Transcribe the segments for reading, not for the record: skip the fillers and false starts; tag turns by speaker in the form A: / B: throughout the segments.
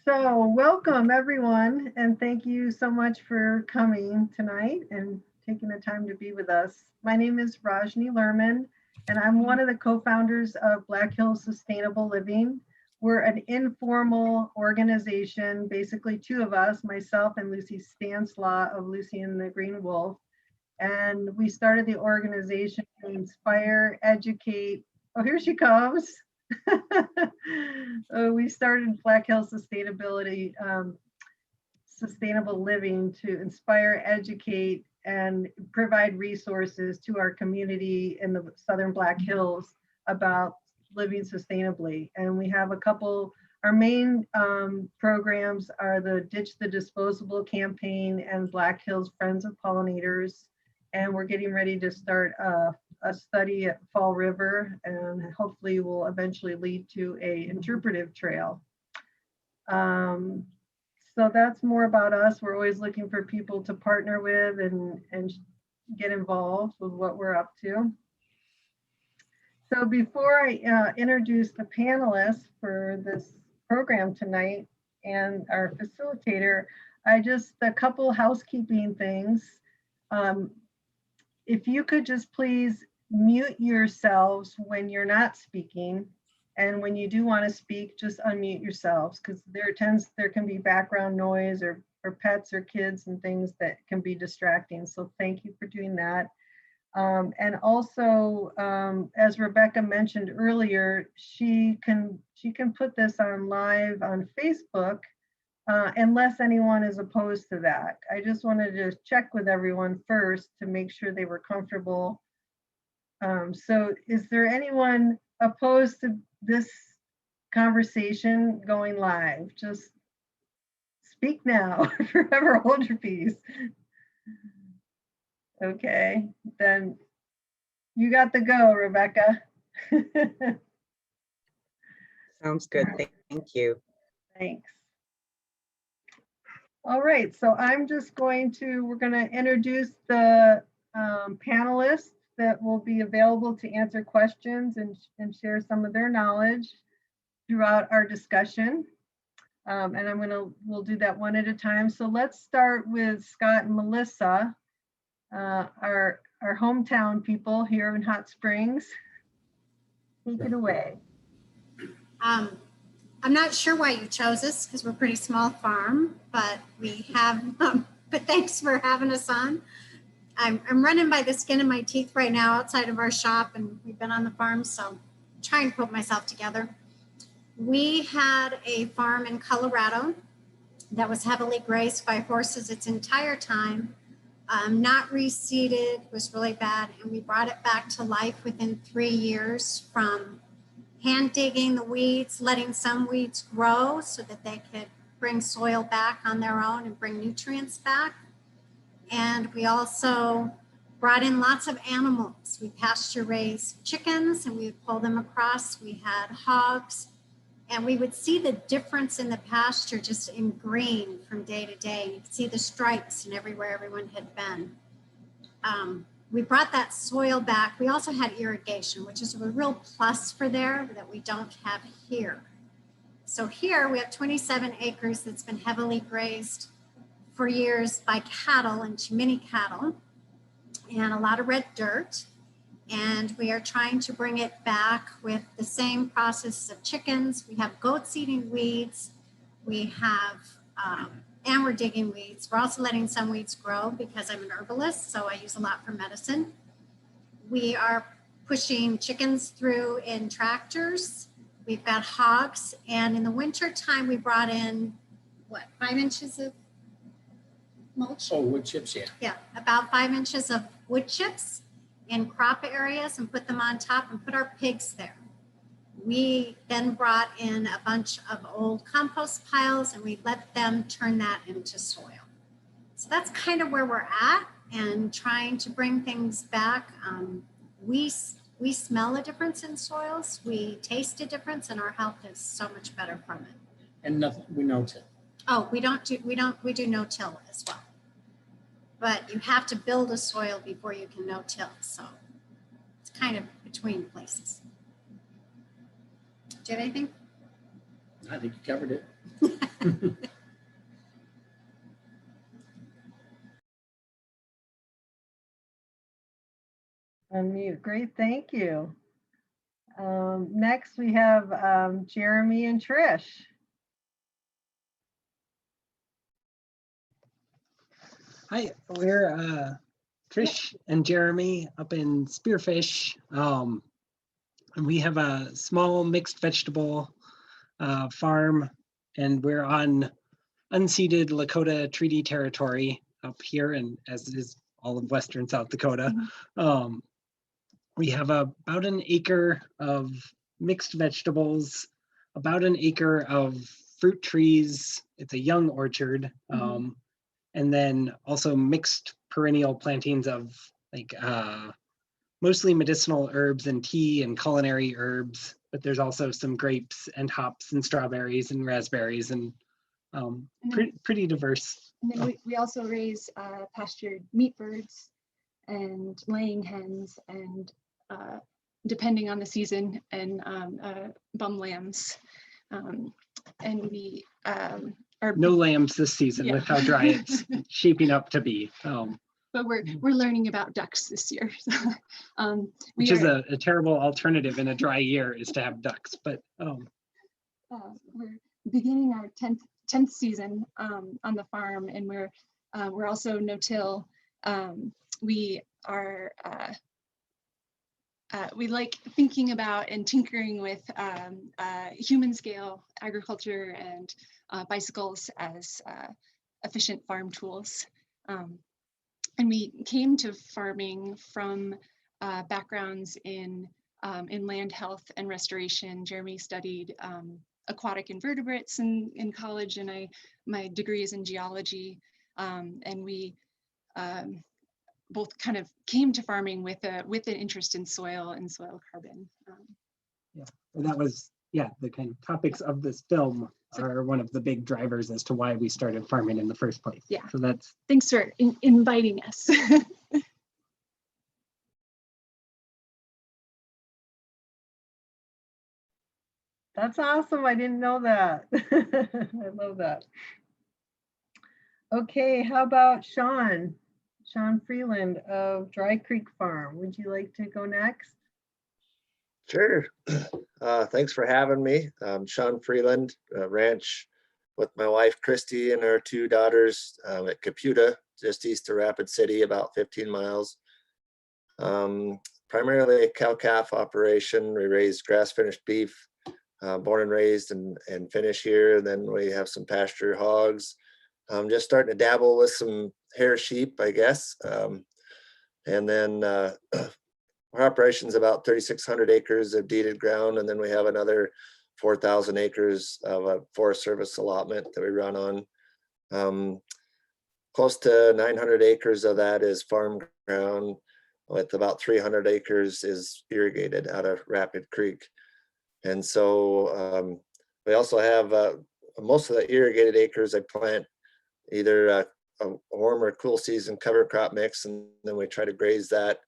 A: So, welcome everyone, and thank you so much for coming tonight and taking the time to be with us. My name is Rajni Lerman, and I'm one of the co founders of Black Hills Sustainable Living. We're an informal organization, basically two of us, myself and Lucy Stanislaw of Lucy and the Green Wolf. And we started the organization to inspire, educate. Oh, here she comes. We started Black Hills Sustainability, Sustainable Living to inspire, educate, and provide resources to our community in the Southern Black Hills about living sustainably. And we have a couple, our main programs are the Ditch the Disposable campaign and Black Hills Friends of Pollinators. And we're getting ready to start a study at Fall River, and hopefully will eventually lead to a interpretive trail. So that's more about us. We're always looking for people to partner with and get involved with what we're up to. So before I introduce the panelists for this program tonight and our facilitator, a couple housekeeping things. If you could just please mute yourselves when you're not speaking. And when you do want to speak, just unmute yourselves because there can be background noise or pets or kids and things that can be distracting. So thank you for doing that. And also, as Rebecca mentioned earlier, she can put this on live on Facebook unless anyone is opposed to that. I just wanted to check with everyone first to make sure they were comfortable. So is there anyone opposed to this conversation going live? Just speak now, forever hold your peace. Okay, then you got the go, Rebecca.
B: Sounds good. Thank you.
A: Thanks. All right, so we're going to introduce the panelists that will be available to answer questions and share some of their knowledge throughout our discussion. And we'll do that one at a time. So let's start with Scott and Melissa, our hometown people here in Hot Springs. Take it away.
C: I'm not sure why you chose us because we're a pretty small farm, but we have, but thanks for having us on. I'm running by the skin of my teeth right now outside of our shop, and we've been on the farm, so I'm trying to put myself together. We had a farm in Colorado that was heavily grazed by horses its entire time, not reseeded, was really bad, and we brought it back to life within 3 years from hand digging the weeds, letting some weeds grow so that they could bring soil back on their own and bring nutrients back. And we also brought in lots of animals. We pasture raised chickens and we would pull them across. We had hogs and we would see the difference in the pasture just in green from day to day. You could see the stripes and everywhere everyone had been. We brought that soil back. We also had irrigation, which is a real plus for there that we don't have here. So here we have 27 acres that's been heavily grazed for years by cattle and too many cattle and a lot of red dirt. And we are trying to bring it back with the same process of chickens. We have goats eating weeds. We have, and we're digging weeds. We're also letting some weeds grow because I'm an herbalist, so I use a lot for medicine. We are pushing chickens through in tractors. We've got hogs, and in the winter time, we brought in, 5 inches of mulch?
D: Oh, wood chips, yeah.
C: Yeah, about 5 inches of wood chips in crop areas and put them on top and put our pigs there. We then brought in a bunch of old compost piles and we let them turn that into soil. So that's kind of where we're at and trying to bring things back. We smell a difference in soils, we taste a difference, and our health is so much better from it.
D: And nothing, we no-till.
C: Oh, we do no-till as well. But you have to build a soil before you can no-till. So it's kind of between places. Do you have anything?
D: I think you covered it.
A: Unmute. Great, thank you. Next, we have Jeremy and Trish.
E: Hi, we're Trish and Jeremy up in Spearfish. And we have a small mixed vegetable farm, and we're on unceded Lakota Treaty Territory up here, and as is all of Western South Dakota. We have about an acre of mixed vegetables, about an acre of fruit trees. It's a young orchard. And then also mixed perennial plantings of like mostly medicinal herbs and tea and culinary herbs, but there's also some grapes and hops and strawberries and raspberries and pretty diverse.
F: And then we also raise pastured meat birds and laying hens and depending on the season and bum lambs. And we are
E: No lambs this season
F: Yeah.
E: with how dry it's shaping up to be.
F: But we're learning about ducks this year.
E: Which is a terrible alternative in a dry year is to have ducks, but
F: we're beginning our 10th season on the farm, and we're also no-till. We are we like thinking about and tinkering with human scale agriculture and bicycles as efficient farm tools. And we came to farming from backgrounds in land health and restoration. Jeremy studied aquatic invertebrates in college, and my degree is in geology. And we both kind of came to farming with an interest in soil and soil carbon.
E: yeah, and that was the kind of topics of this film are one of the big drivers as to why we started farming in the first place.
F: Yeah.
E: So that's
F: Thanks for inviting us.
A: That's awesome. I didn't know that. I love that. Okay, how about Sean Freeland of Dry Creek Farm? Would you like to go next?
G: Sure. Thanks for having me. Sean Freeland, ranch with my wife, Christy, and our 2 daughters at Caputa, just east of Rapid City, about 15 miles. Primarily a cow-calf operation. We raise grass-finished beef, born and raised and finish here. And then we have some pasture hogs. Just starting to dabble with some hair sheep, I guess. And then our operation's about 3,600 acres of deeded ground, and then we have another 4,000 acres of a Forest Service allotment that we run on. Close to 900 acres of that is farm ground, with about 300 acres is irrigated out of Rapid Creek. And so we also have most of the irrigated acres I plant either a warm or cool season cover crop mix, and then we try to graze that.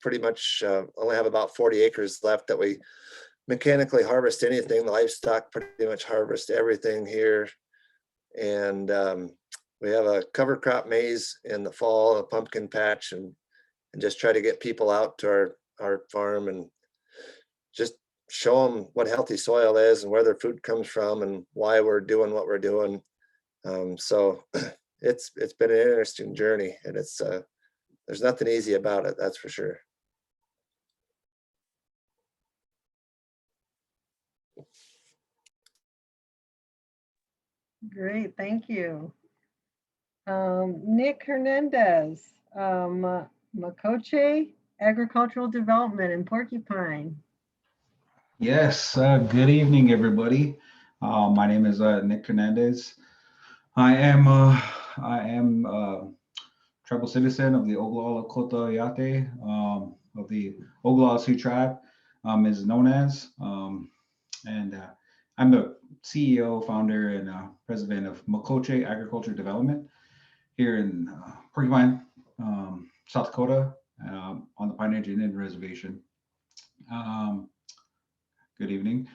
G: Pretty much only have about 40 acres left that we mechanically harvest anything. The livestock pretty much harvest everything here. And we have a cover crop maize in the fall, a pumpkin patch, and just try to get people out to our farm and just show them what healthy soil is and where their food comes from and why we're doing what we're doing. So it's been an interesting journey, and it's there's nothing easy about it, that's for sure.
A: Great, thank you. Nick Hernandez, Makoche Agricultural Development in Porcupine.
H: Yes, good evening, everybody. My name is Nick Hernandez. I am a tribal citizen of the Oglala Lakota Yate, of the Oglala Sioux tribe, is known as. And I'm the CEO, founder, and president of Makoche Agriculture Development here in Porcupine, South Dakota, on the Pine Ridge Indian Reservation. Good evening.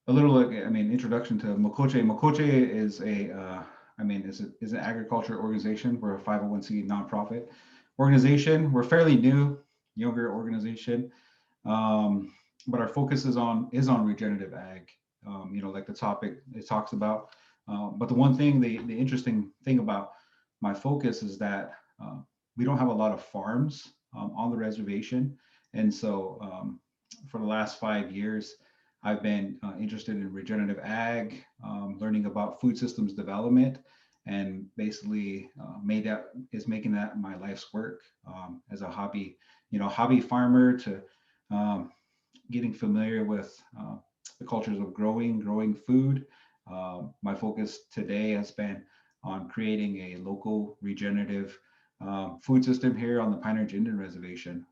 H: a little, introduction to Mokoche. Mokoche is is an agriculture organization. We're a 501c nonprofit organization. We're fairly new, younger organization, but our focus is on regenerative ag. Like the topic it talks about. But the one thing, the interesting thing about my focus is that we don't have a lot of farms on the reservation, and so for the last 5 years, I've been interested in regenerative ag, learning about food systems development, and basically making that my life's work as a hobby farmer to getting familiar with the cultures of growing food. My focus today has been on creating a local regenerative food system here on the Pine Ridge Indian Reservation,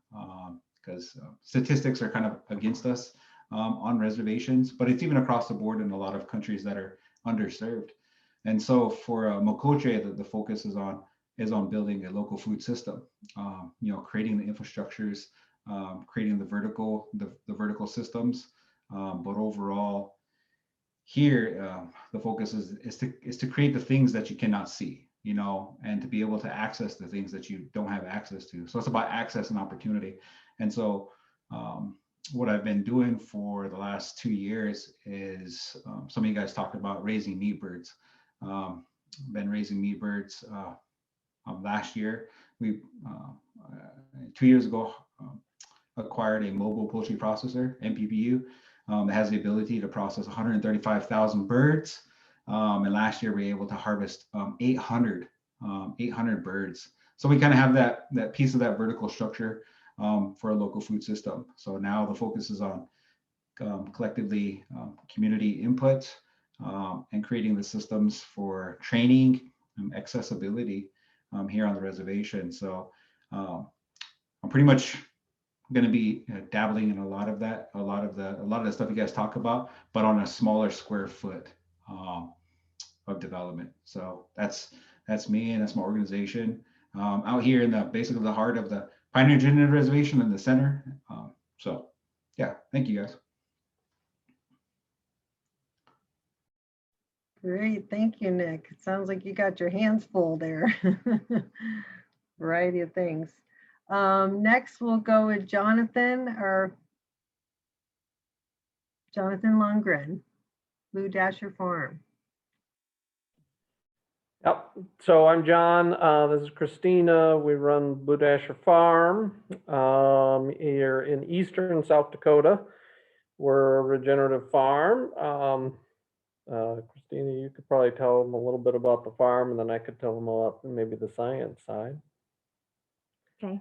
H: because statistics are kind of against us on reservations, but it's even across the board in a lot of countries that are underserved. And so for Mokoche, the focus is on building a local food system, creating the infrastructures, creating the vertical systems, but overall here the focus is to create the things that you cannot see, and to be able to access the things that you don't have access to. So it's about access and opportunity. And so what I've been doing for the last 2 years is some of you guys talked about raising meat birds. Been raising meat birds. Last year, we 2 years ago acquired a mobile poultry processor, MPPU, that has the ability to process 135,000 birds. And last year, we were able to harvest 800 birds. So we kind of have that piece of that vertical structure for a local food system. So now the focus is on collectively community input and creating the systems for training and accessibility here on the reservation. So I'm pretty much going to be dabbling in a lot of the stuff you guys talk about, but on a smaller square foot of development. So that's me, and that's my organization out here in basically the heart of the Pine Ridge Indian Reservation in the center. So yeah, thank you guys.
A: Great, thank you, Nick. It sounds like you got your hands full there. Variety of things. Next, we'll go with Jonathan Lundgren, Blue Dasher Farm.
I: Yep. So I'm John. This is Christina. We run Blue Dasher Farm here in eastern South Dakota. We're a regenerative farm. Christina, you could probably tell them a little bit about the farm, and then I could tell them about maybe the science side.
J: Okay.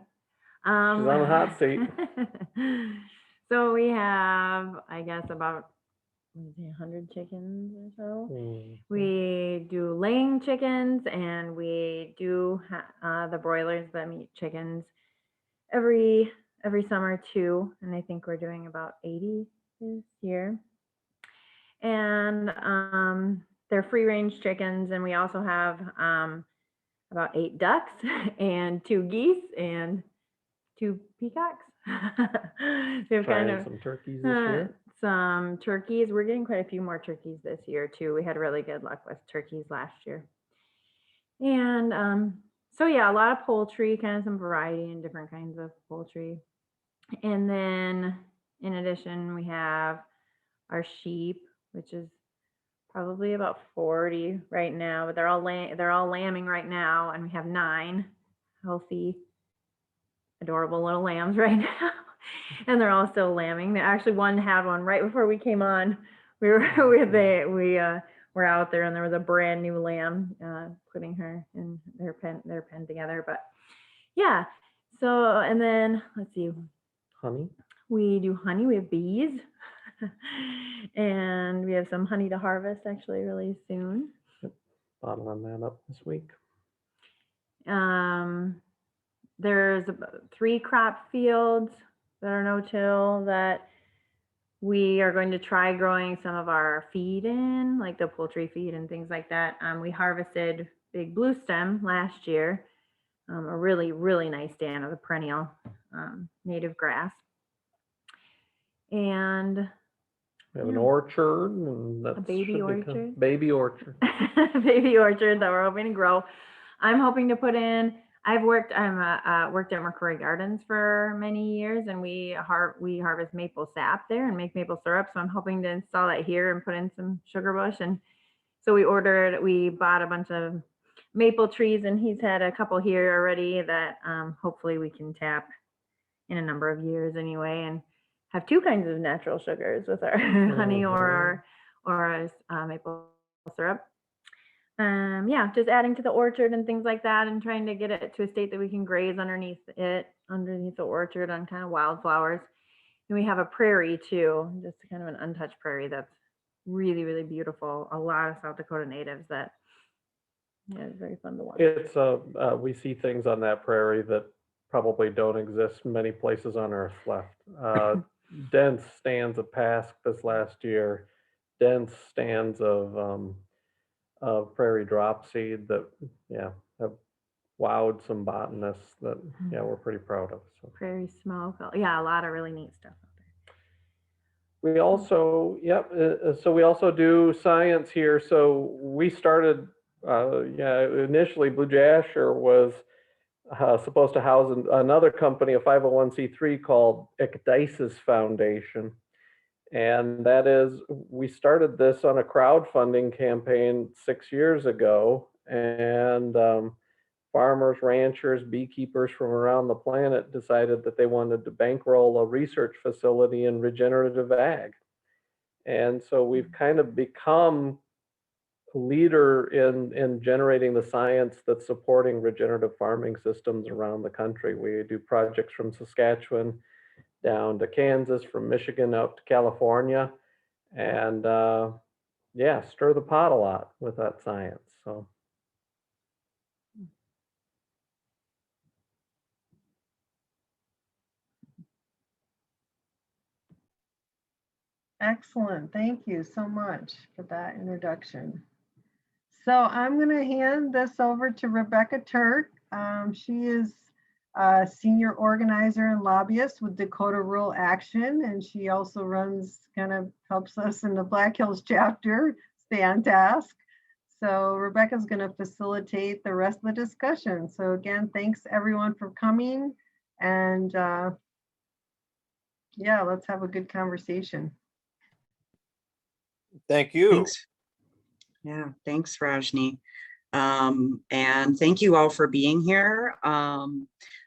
I: She's on the hot seat.
J: So we have, I guess, about 100 chickens or so. We do laying chickens, and we do the broilers that meat chickens every summer too. And I think we're doing about 80 this year. And they're free range chickens, and we also have about 8 ducks and 2 geese and 2 peacocks. So we've kind of
I: some turkeys this year.
J: Some turkeys. We're getting quite a few more turkeys this year too. We had really good luck with turkeys last year. And so yeah, a lot of poultry, kind of some variety in different kinds of poultry. And then in addition, we have our sheep, which is probably about 40 right now, but they're all lambing right now, and we have 9 healthy, adorable little lambs right now. And they're all still lambing. Actually, one had one right before we came on. We were out there, and there was a brand new lamb, putting her in their pen together. But yeah, so, and then let's see,
I: Honey.
J: we do honey. We have bees, and we have some honey to harvest actually really soon.
I: Bottling that up this week.
J: There's 3 crop fields that are no-till that we are going to try growing some of our feed in, like the poultry feed and things like that. We harvested big blue stem last year, a really, really nice stand of the perennial native grass. And
I: We have an
J: Yeah.
I: orchard and that's.
J: baby
I: should be
J: orchard?
I: Baby orchard.
J: Baby orchard that we're hoping to grow. I'm hoping to put in. Worked at McCrory Gardens for many years, and we harvest maple sap there and make maple syrup. So I'm hoping to install that here and put in some sugar bush. And so we bought a bunch of maple trees, and he's had a couple here already that hopefully we can tap in a number of years anyway, and have two kinds of natural sugars with our honey or our maple syrup. Yeah, just adding to the orchard and things like that, and trying to get it to a state that we can graze underneath the orchard on kind of wildflowers. And we have a prairie too, just kind of an untouched prairie that's really, really beautiful. A lot of South Dakota natives that, yeah, it's very fun to watch.
I: It's we see things on that prairie that probably don't exist many places on earth left. Dense stands of pasque this last year, dense stands of prairie dropseed that, yeah, have wowed some botanists that, yeah, we're pretty proud of. So.
J: Prairie smoke, yeah, a lot of really neat stuff out there.
I: We also, so we also do science here. So we started, initially Blue Jasher was supposed to house another company, a 501c3 called Ecdysis Foundation. And that is, we started this on a crowdfunding campaign 6 years ago, and farmers, ranchers, beekeepers from around the planet decided that they wanted to bankroll a research facility in regenerative ag. And so we've kind of become a leader in generating the science that's supporting regenerative farming systems around the country. We do projects from Saskatchewan down to Kansas, from Michigan out to California, and stir the pot a lot with that science. So.
A: Excellent. Thank you so much for that introduction. So I'm going to hand this over to Rebecca Turk. She is a senior organizer and lobbyist with Dakota Rural Action, and she also helps us in the Black Hills chapter stay on task. So Rebecca's going to facilitate the rest of the discussion. So again, thanks everyone for coming, and let's have a good conversation.
B: Thank you.
K: Thanks. Yeah, thanks, Rajni. And thank you all for being here.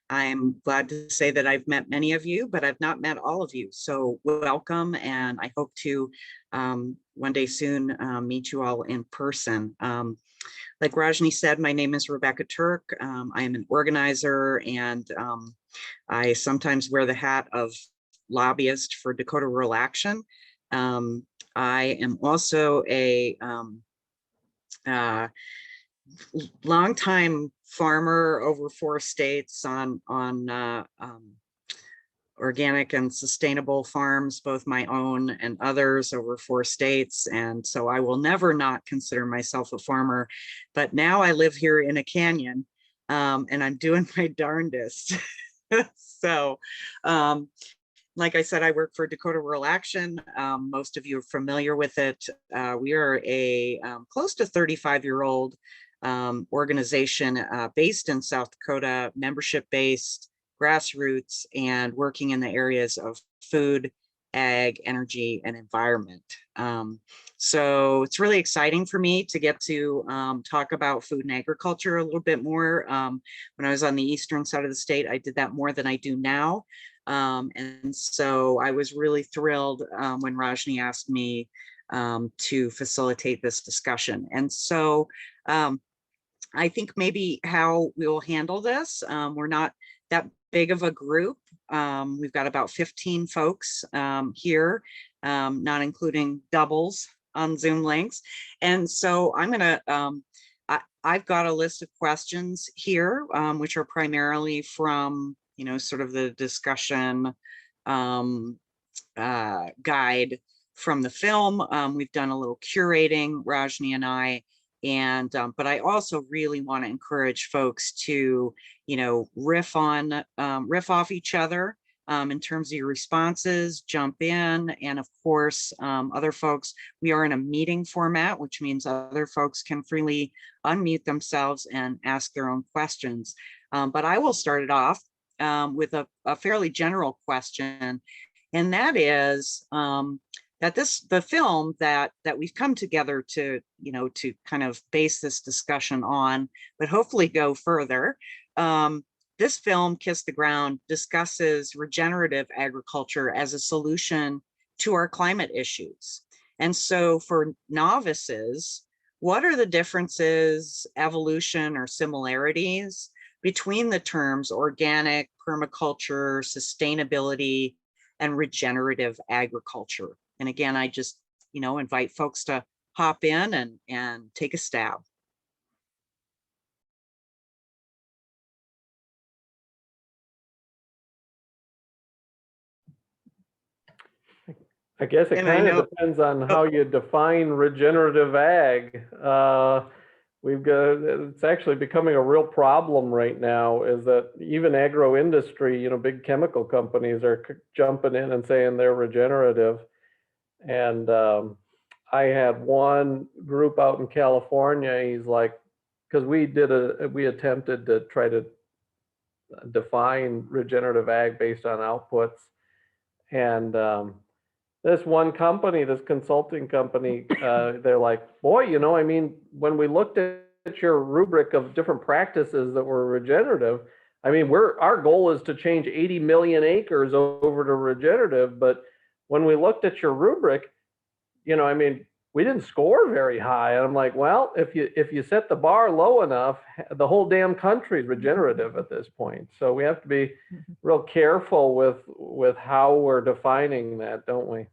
K: I'm glad to say that I've met many of you, but I've not met all of you. So welcome, and I hope to one day soon meet you all in person. Like Rajni said, my name is Rebecca Turk. I am an organizer, and I sometimes wear the hat of lobbyist for Dakota Rural Action. I am also a longtime farmer over 4 states on organic and sustainable farms, both my own and others over 4 states. And so I will never not consider myself a farmer, but now I live here in a canyon, and I'm doing my darndest. So, like I said, I work for Dakota Rural Action. Most of you are familiar with it. We are a close to 35-year-old organization based in South Dakota, membership-based, grassroots, and working in the areas of food, ag, energy, and environment. So it's really exciting for me to get to talk about food and agriculture a little bit more. When I was on the eastern side of the state, I did that more than I do now. And so I was really thrilled when Rajni asked me to facilitate this discussion. And so I think maybe how we'll handle this, we're not that big of a group. We've got about 15 folks here, not including doubles on Zoom links. And so I'm gonna, I've got a list of questions here, which are primarily from, sort of the discussion guide from the film. We've done a little curating, Rajni and I, and but I also really want to encourage folks to, riff off each other. In terms of your responses, jump in. And of course, other folks, we are in a meeting format, which means other folks can freely unmute themselves and ask their own questions. But I will start it off with a fairly general question. And that is that the film that we've come together to, to kind of base this discussion on, but hopefully go further. This film, Kiss the Ground, discusses regenerative agriculture as a solution to our climate issues. And so for novices, what are the differences, evolution, or similarities between the terms organic, permaculture, sustainability, and regenerative agriculture? And again, I just, invite folks to hop in and take a stab.
I: I guess it
K: And I
I: kind
K: know-
I: of depends on how you define regenerative ag. It's actually becoming a real problem right now, is that even agro industry, big chemical companies are jumping in and saying they're regenerative. And I had one group out in California, he's like, because we attempted to try to define regenerative ag based on outputs. And this one company, this consulting company, they're like, boy, when we looked at your rubric of different practices that were regenerative, our goal is to change 80 million acres over to regenerative. But when we looked at your rubric, we didn't score very high. And I'm like, well, if you set the bar low enough, the whole damn country is regenerative at this point. So we have to be real careful with how we're defining that, don't we?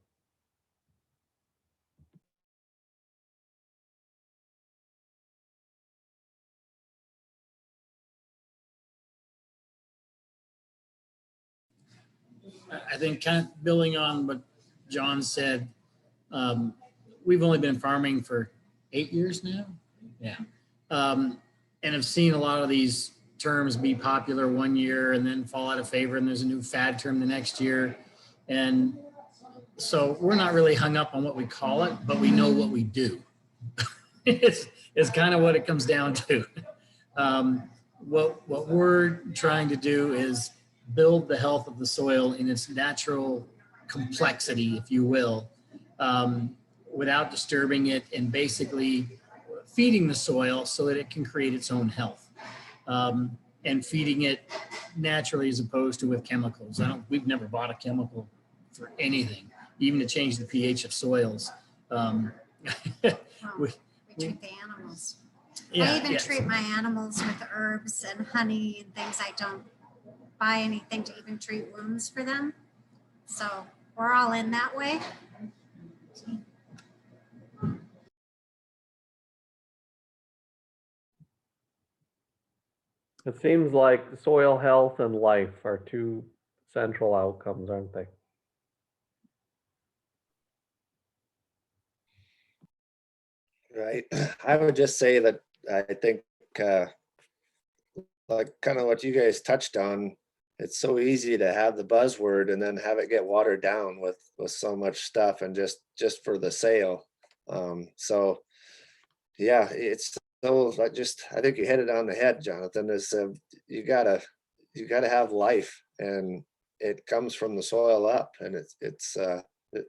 D: I think kind of building on what John said, we've only been farming for 8 years now. Yeah. And have seen a lot of these terms be popular one year and then fall out of favor, and there's a new fad term the next year. And so we're not really hung up on what we call it, but we know what we do. it's kind of what it comes down to. What we're trying to do is build the health of the soil in its natural complexity, if you will, without disturbing it, and basically feeding the soil so that it can create its own health, and feeding it naturally as opposed to with chemicals. We've never bought a chemical for anything, even to change the pH of soils.
C: We treat the animals. I even treat my animals with herbs and honey and things. I don't buy anything to even treat wounds for them. So we're all in that way.
I: It seems like soil health and life are two central outcomes, aren't they?
G: Right. I would just say that I think like kind of what you guys touched on, it's so easy to have the buzzword and then have it get watered down with so much stuff and just for the sale. So yeah, it's so I think you hit it on the head, Jonathan, is you gotta have life, and it comes from the soil up, and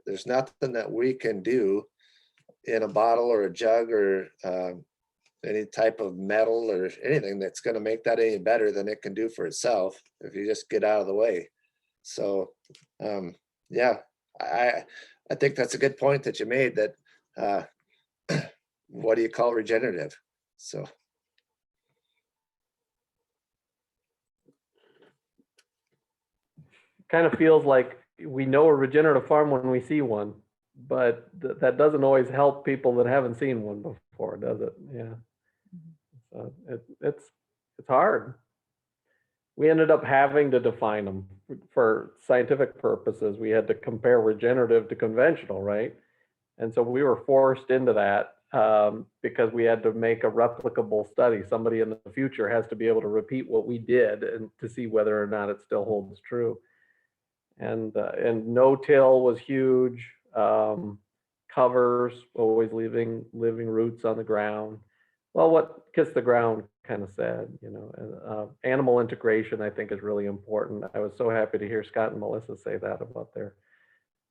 G: there's nothing that we can do in a bottle or a jug or any type of metal or anything that's going to make that any better than it can do for itself if you just get out of the way. So yeah, I think that's a good point that you made, that what do you call regenerative? So
I: kind of feels like we know a regenerative farm when we see one, but that doesn't always help people that haven't seen one before, does it? Yeah. So it's hard. We ended up having to define them for scientific purposes. We had to compare regenerative to conventional, right? And so we were forced into that because we had to make a replicable study. Somebody in the future has to be able to repeat what we did and to see whether or not it still holds true. And no-till was huge. Covers, always leaving living roots on the ground. Well, what kiss the ground kind of said, you know. And, animal integration, I think, is really important. I was so happy to hear Scott and Melissa say that about their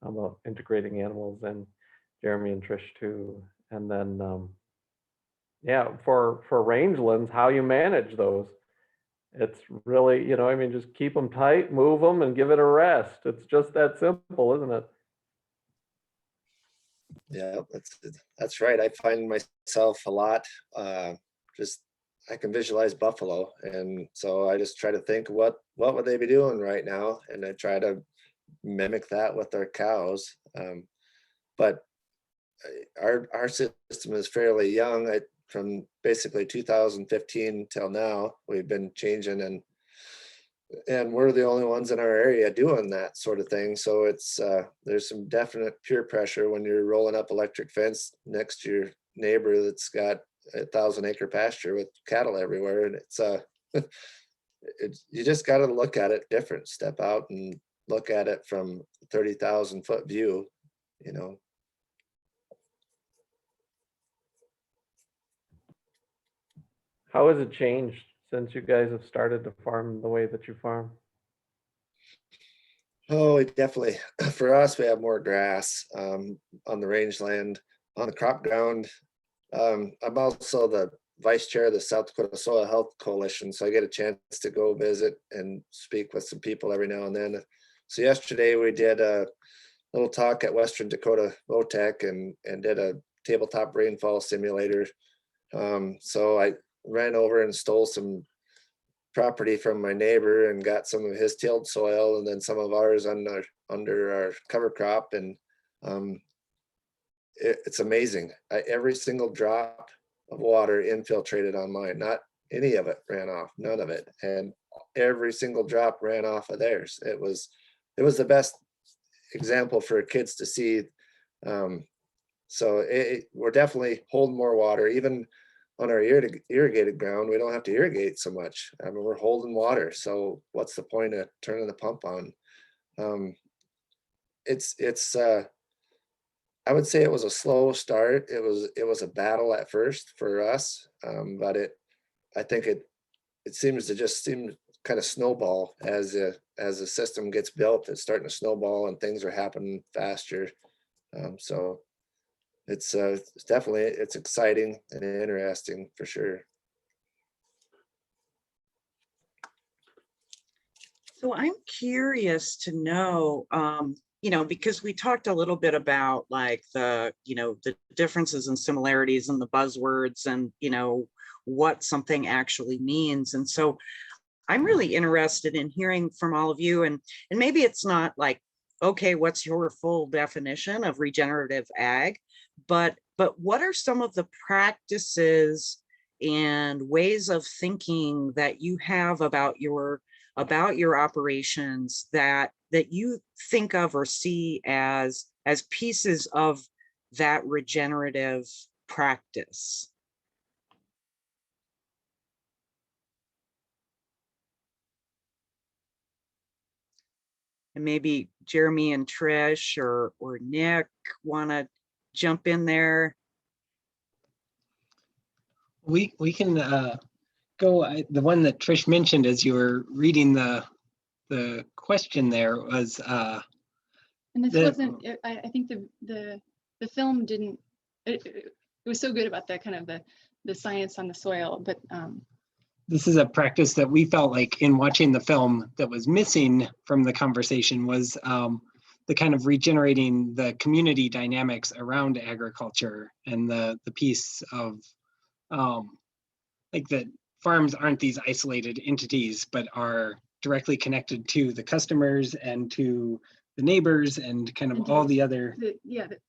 I: about integrating animals, and Jeremy and Trish too. And then, yeah, for rangelands, how you manage those. It's really, you know, I mean, just keep them tight, move them, and give it a rest. It's just that simple, isn't it?
G: Yeah, that's right. I find myself a lot, just, I can visualize buffalo. And so I just try to think, what would they be doing right now? And I try to mimic that with our cows. But our system is fairly young. From basically 2015 till now, we've been changing, and we're the only ones in our area doing that sort of thing. So it's there's some definite peer pressure when you're rolling up electric fence next to your neighbor that's got 1,000-acre pasture with cattle everywhere. And it's you just got to look at it different, step out and look at it from 30,000-foot view, you know.
I: How has it changed since you guys have started to farm the way that you farm?
G: Oh, it definitely, for us, we have more grass on the rangeland. On the crop ground, I'm also the vice chair of the South Dakota Soil Health Coalition, so I get a chance to go visit and speak with some people every now and then. So yesterday we did a little talk at Western Dakota VOTEC and did a tabletop rainfall simulator. So I ran over and stole some property from my neighbor and got some of his tilled soil and then some of ours under our cover crop. And it's amazing. Every single drop of water infiltrated on mine. Not any of it ran off, none of it. And every single drop ran off of theirs. It was the best example for kids to see. So we're definitely holding more water. Even on our irrigated ground, we don't have to irrigate so much. I mean, we're holding water. So what's the point of turning the pump on? I would say it was a slow start. It was a battle at first for us, but I think it seems to just kind of snowball as the system gets built. It's starting to snowball and things are happening faster. So it's definitely, it's exciting and interesting for sure.
K: So I'm curious to know, you know, because we talked a little bit about like the differences and similarities and the buzzwords and, you know, what something actually means. And so I'm really interested in hearing from all of you, and maybe it's not like, okay, what's your full definition of regenerative ag, but what are some of the practices and ways of thinking that you have about your operations that you think of or see as pieces of that regenerative practice? And maybe Jeremy and Trish or Nick want to jump in there.
E: We can go. The one that Trish mentioned as you were reading the question there was.
F: And this wasn't. I think the film didn't. It was so good about the kind of the science on the soil, but.
E: This is a practice that we felt like in watching the film that was missing from the conversation was the kind of regenerating the community dynamics around agriculture and the piece of like that farms aren't these isolated entities, but are directly connected to the customers and to the neighbors and kind of all the other.
F: The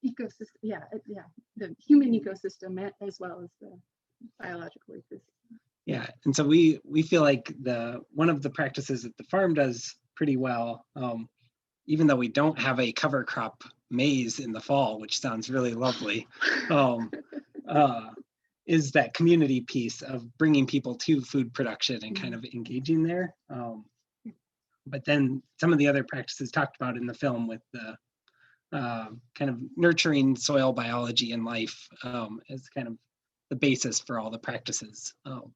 F: ecosystem, the human ecosystem as well as the biological ecosystem.
E: Yeah, and so we feel like one of the practices that the farm does pretty well, even though we don't have a cover crop maize in the fall, which sounds really lovely, is that community piece of bringing people to food production and kind of engaging there. but then some of the other practices talked about in the film with the kind of nurturing soil biology and life as kind of the basis for all the practices. So.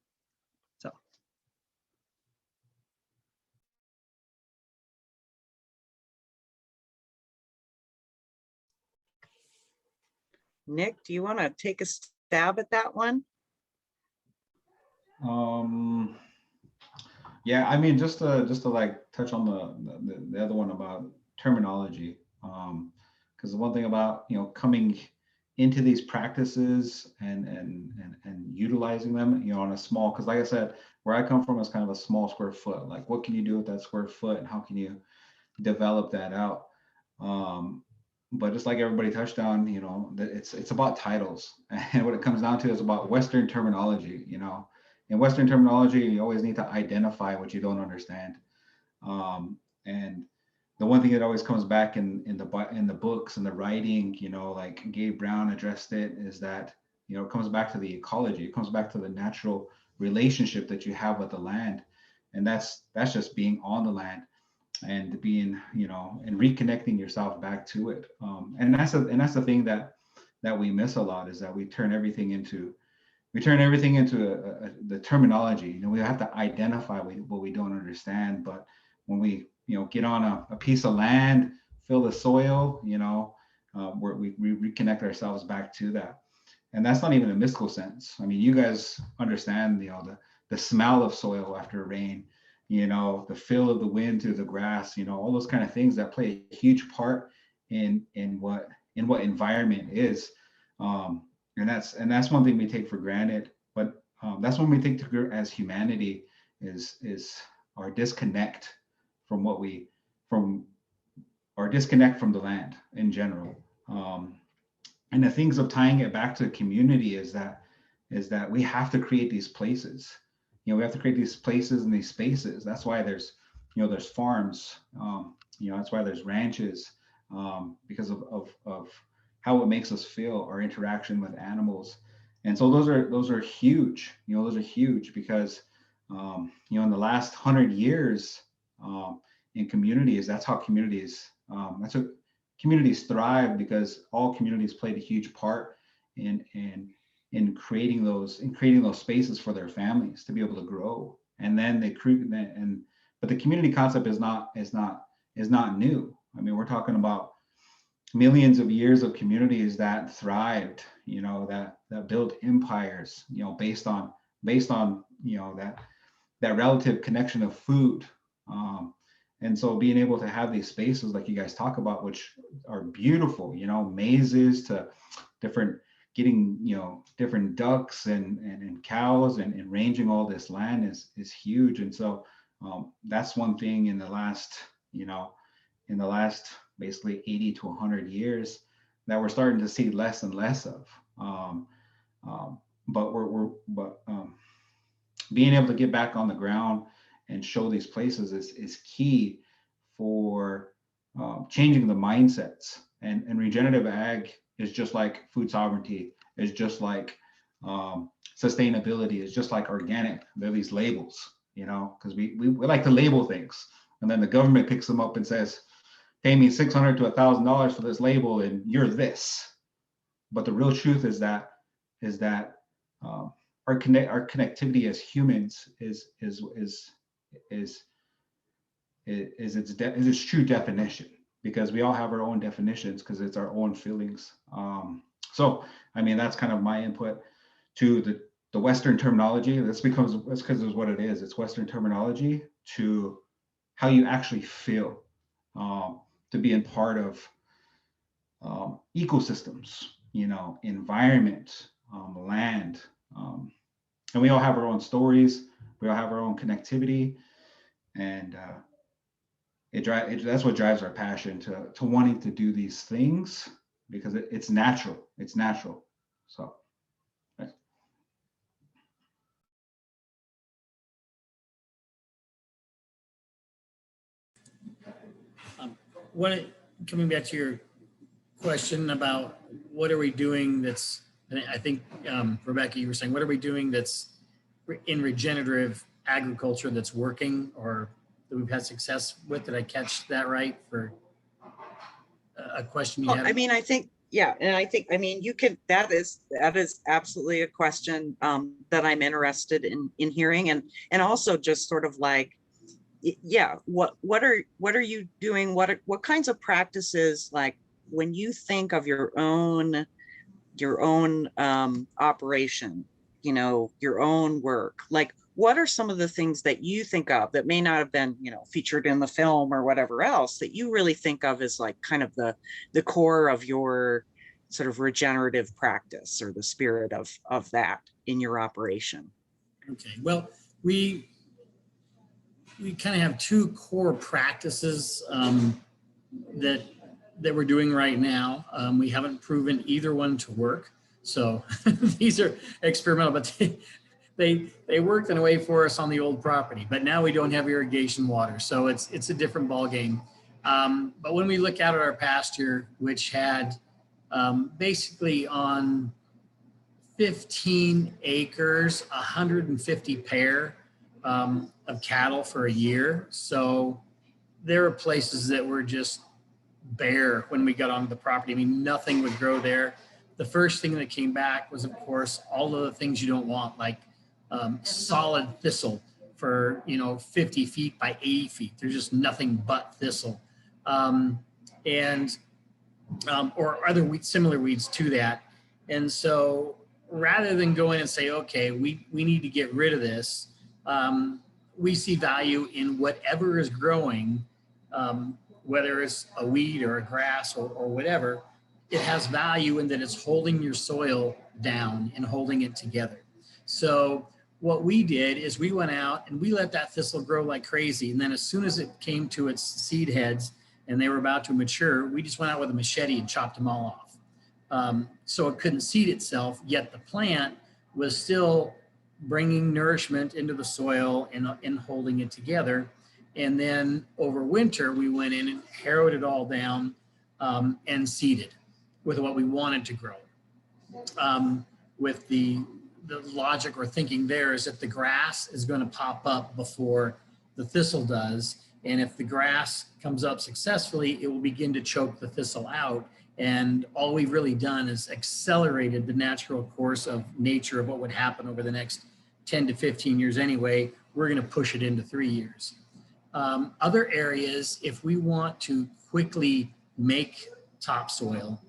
K: Nick, do you want to take a stab at that one?
H: Yeah, I mean, just to like touch on the other one about terminology, because the one thing about, you know, coming into these practices and utilizing them, you know, on a small, because like I said, where I come from is kind of a small square foot. Like, what can you do with that square foot, and how can you develop that out? But just like everybody touched on, you know, it's about titles, and what it comes down to is about Western terminology. You know, in Western terminology, you always need to identify what you don't understand. And the one thing that always comes back in the books and the writing, you know, like Gabe Brown addressed it, is that, you know, it comes back to the ecology. It comes back to the natural relationship that you have with the land, and that's just being on the land and being, you know, and reconnecting yourself back to it. And that's the thing that we miss a lot, is that we turn everything into the terminology. You know, we have to identify what we don't understand. But when we, you know, get on a piece of land, feel the soil, you know, we reconnect ourselves back to that. And that's not even a mystical sense. I mean, you guys understand, you know, the smell of soil after rain, you know, the feel of the wind through the grass, you know, all those kind of things that play a huge part in what environment is. And that's one thing we take for granted. But that's one we take as humanity is our disconnect from our disconnect from the land in general. And the things of tying it back to community is that we have to create these places. You know, we have to create these places and these spaces. That's why there's farms. You know, that's why there's ranches, because of how it makes us feel, our interaction with animals. And so those are huge. You know, those are huge because you know, in the last 100 years in communities, that's how communities thrive, because all communities played a huge part in creating those spaces for their families to be able to grow. And then but the community concept is not new. I mean, we're talking about millions of years of communities that thrived, you know, that built empires, you know, based on you know, that relative connection of food. And so being able to have these spaces like you guys talk about, which are beautiful, you know, mazes to getting, you know, different ducks and cows and ranging all this land is huge. And so that's one thing in the last basically 80 to 100 years that we're starting to see less and less of. But being able to get back on the ground and show these places is key for changing the mindsets. And regenerative ag is just like food sovereignty, is just like sustainability, is just like organic. They're these labels, you know, because we like to label things, and then the government picks them up and says, pay me $600 to $1,000 for this label and you're this. But the real truth is that our connectivity as humans is its true definition, because we all have our own definitions, because it's our own feelings. So I mean, that's kind of my input to the Western terminology. That's because it's what it is. It's Western terminology to how you actually feel to being part of ecosystems, you know, environment, land. And we all have our own stories. We all have our own connectivity, and that's what drives our passion to wanting to do these things, because it's natural. It's natural. So. Thanks.
D: Coming back to your question about what are we doing that's, I think Rebecca, you were saying, what are we doing that's in regenerative agriculture that's working, or that we've had success with. Did I catch that right for a question you
K: Well,
D: had?
K: I mean, I think, yeah, and I mean, you can, that is absolutely a question that I'm interested in hearing, and also just sort of like, yeah, what are you doing? What kinds of practices, like when you think of your own operation, you know, your own work, like what are some of the things that you think of that may not have been, you know, featured in the film or whatever else, that you really think of as like kind of the core of your sort of regenerative practice, or the spirit of that in your operation?
D: Okay, well, we kind of have two core practices that we're doing right now. We haven't proven either one to work, so these are experimental, but they worked in a way for us on the old property. But now we don't have irrigation water, so it's a different ball game. But when we look out at our pasture, which had basically on 15 acres, 150 pair of cattle for a year. So there are places that were just bare when we got onto the property. I mean, nothing would grow there. The first thing that came back was, of course, all of the things you don't want, like solid thistle for, 50 feet by 80 feet. There's just nothing but thistle. Or other similar weeds to that. And so rather than go in and say, okay, we need to get rid of this, we see value in whatever is growing, whether it's a weed or a grass or whatever. It has value in that it's holding your soil down and holding it together. So what we did is we went out and we let that thistle grow like crazy. And then as soon as it came to its seed heads and they were about to mature, we just went out with a machete and chopped them all off. So it couldn't seed itself, yet the plant was still bringing nourishment into the soil and holding it together. And then over winter, we went in and harrowed it all down and seeded with what we wanted to grow. With the logic or thinking there is that the grass is going to pop up before the thistle does. And if the grass comes up successfully, it will begin to choke the thistle out. And all we've really done is accelerated the natural course of nature of what would happen over the next 10 to 15 years anyway. We're going to push it into 3 years. Other areas, if we want to quickly make topsoil,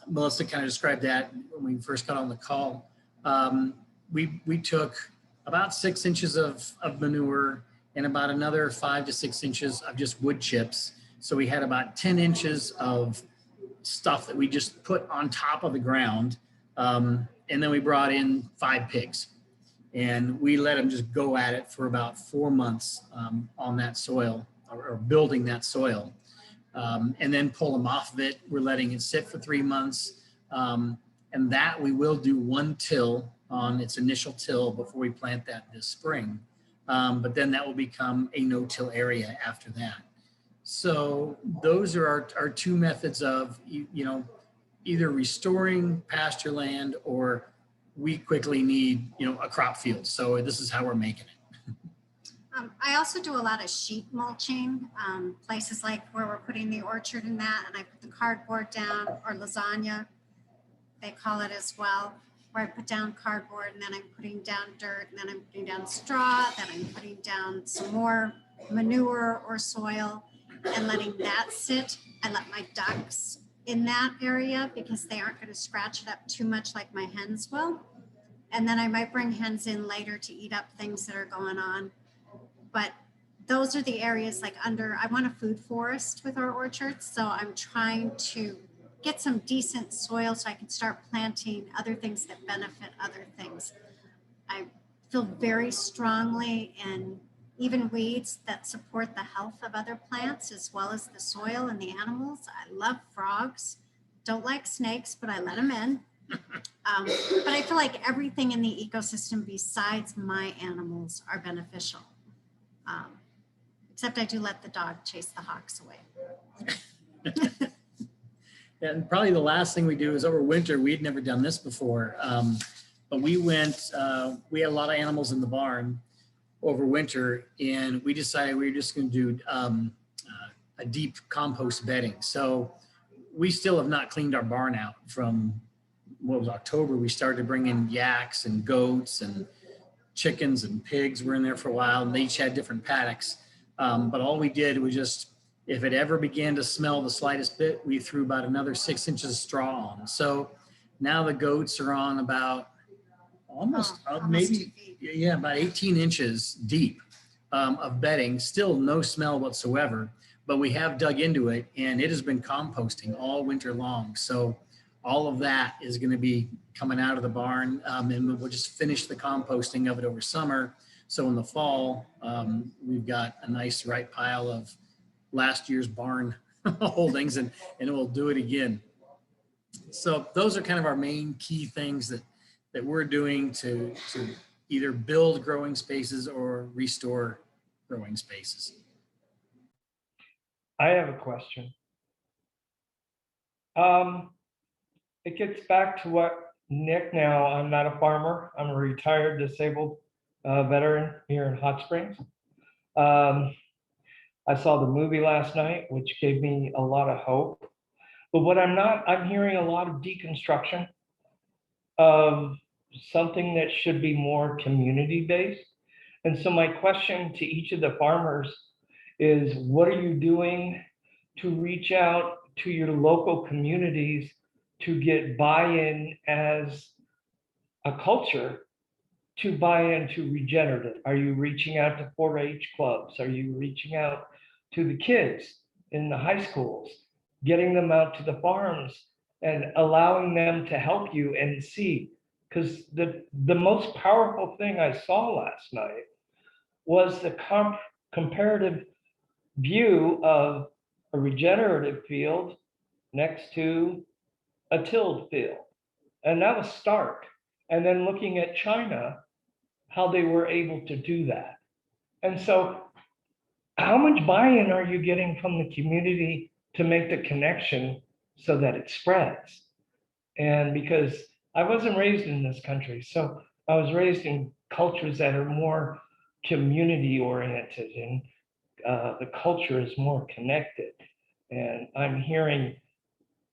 D: Melissa kind of described that when we first got on the call. We took about 6 inches of manure and about another 5 to 6 inches of just wood chips. So we had about 10 inches of stuff that we just put on top of the ground. And then we brought in 5 pigs and we let them just go at it for about 4 months on that soil or building that soil. And then pull them off of it. We're letting it sit for 3 months. And that we will do 1 till on its initial till before we plant that this spring. But then that will become a no-till area after that. So those are our 2 methods of, either restoring pasture land or we quickly need, a crop field. So this is how we're making it.
C: I also do a lot of sheet mulching, places like where we're putting the orchard in that, and I put the cardboard down, or lasagna, they call it as well, where I put down cardboard and then I'm putting down dirt and then I'm putting down straw, then I'm putting down some more manure or soil and letting that sit. I let my ducks in that area because they aren't going to scratch it up too much like my hens will. And then I might bring hens in later to eat up things that are going on. But those are the areas like I want a food forest with our orchards. So I'm trying to get some decent soil so I can start planting other things that benefit other things. I feel very strongly in even weeds that support the health of other plants as well as the soil and the animals. I love frogs, don't like snakes, but I let them in. But I feel like everything in the ecosystem besides my animals are beneficial. Except I do let the dog chase the hawks away.
D: And probably the last thing we do is over winter, we'd never done this before, but we had a lot of animals in the barn over winter, and we decided we were just going to do a deep compost bedding. So we still have not cleaned our barn out from what was October. We started to bring in yaks and goats and chickens and pigs were in there for a while, and they each had different paddocks. But all we did was just, if it ever began to smell the slightest bit, we threw about another 6 inches of straw on. So now the goats are on about almost maybe,
C: 2 feet.
D: yeah, about 18 inches deep of bedding, still no smell whatsoever, but we have dug into it and it has been composting all winter long. So all of that is going to be coming out of the barn, and we'll just finish the composting of it over summer. So in the fall, we've got a nice right pile of last year's barn holdings, and we'll do it again. So those are kind of our main key things that we're doing to either build growing spaces or restore growing spaces.
L: I have a question. It gets back to what Nick, now I'm not a farmer, I'm a retired disabled veteran here in Hot Springs. I saw the movie last night, which gave me a lot of hope. But what I'm hearing a lot of deconstruction of something that should be more community-based. And so my question to each of the farmers is, what are you doing to reach out to your local communities to get buy-in as a culture to buy into regenerative? Are you reaching out to 4-H clubs? Are you reaching out to the kids in the high schools, getting them out to the farms and allowing them to help you and see? Because the most powerful thing I saw last night was the comparative view of a regenerative field next to a tilled field. And that was stark. And then looking at China, how they were able to do that. And so how much buy-in are you getting from the community to make the connection so that it spreads? And because I wasn't raised in this country, so I was raised in cultures that are more community oriented, and the culture is more connected. And I'm hearing,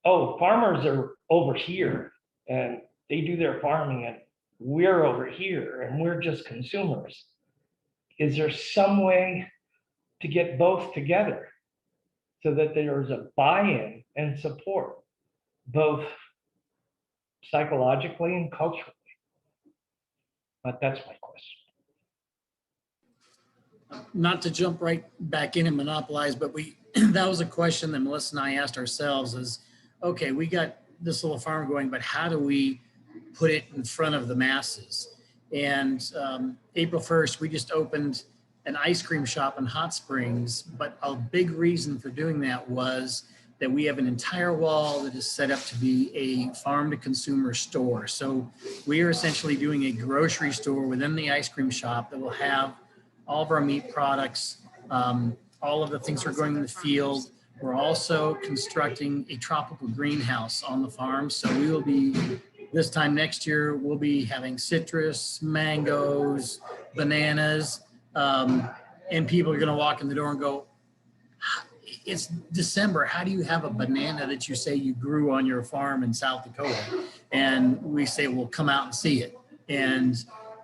L: oh, farmers are over here and they do their farming and we're over here and we're just consumers. Is there some way to get both together so that there's a buy-in and support, both psychologically and culturally? But that's my question.
D: Not to jump right back in and monopolize, but that was a question that Melissa and I asked ourselves is, okay, we got this little farm going, but how do we put it in front of the masses? And April 1st, we just opened an ice cream shop in Hot Springs, but a big reason for doing that was that we have an entire wall that is set up to be a farm to consumer store. So we are essentially doing a grocery store within the ice cream shop that will have all of our meat products, all of the things we're growing in the field. We're also constructing a tropical greenhouse on the farm. So we will be, this time next year, we'll be having citrus, mangoes, bananas, and people are gonna walk in the door and go, it's December, how do you have a banana that you say you grew on your farm in South Dakota? And we say, well, come out and see it. And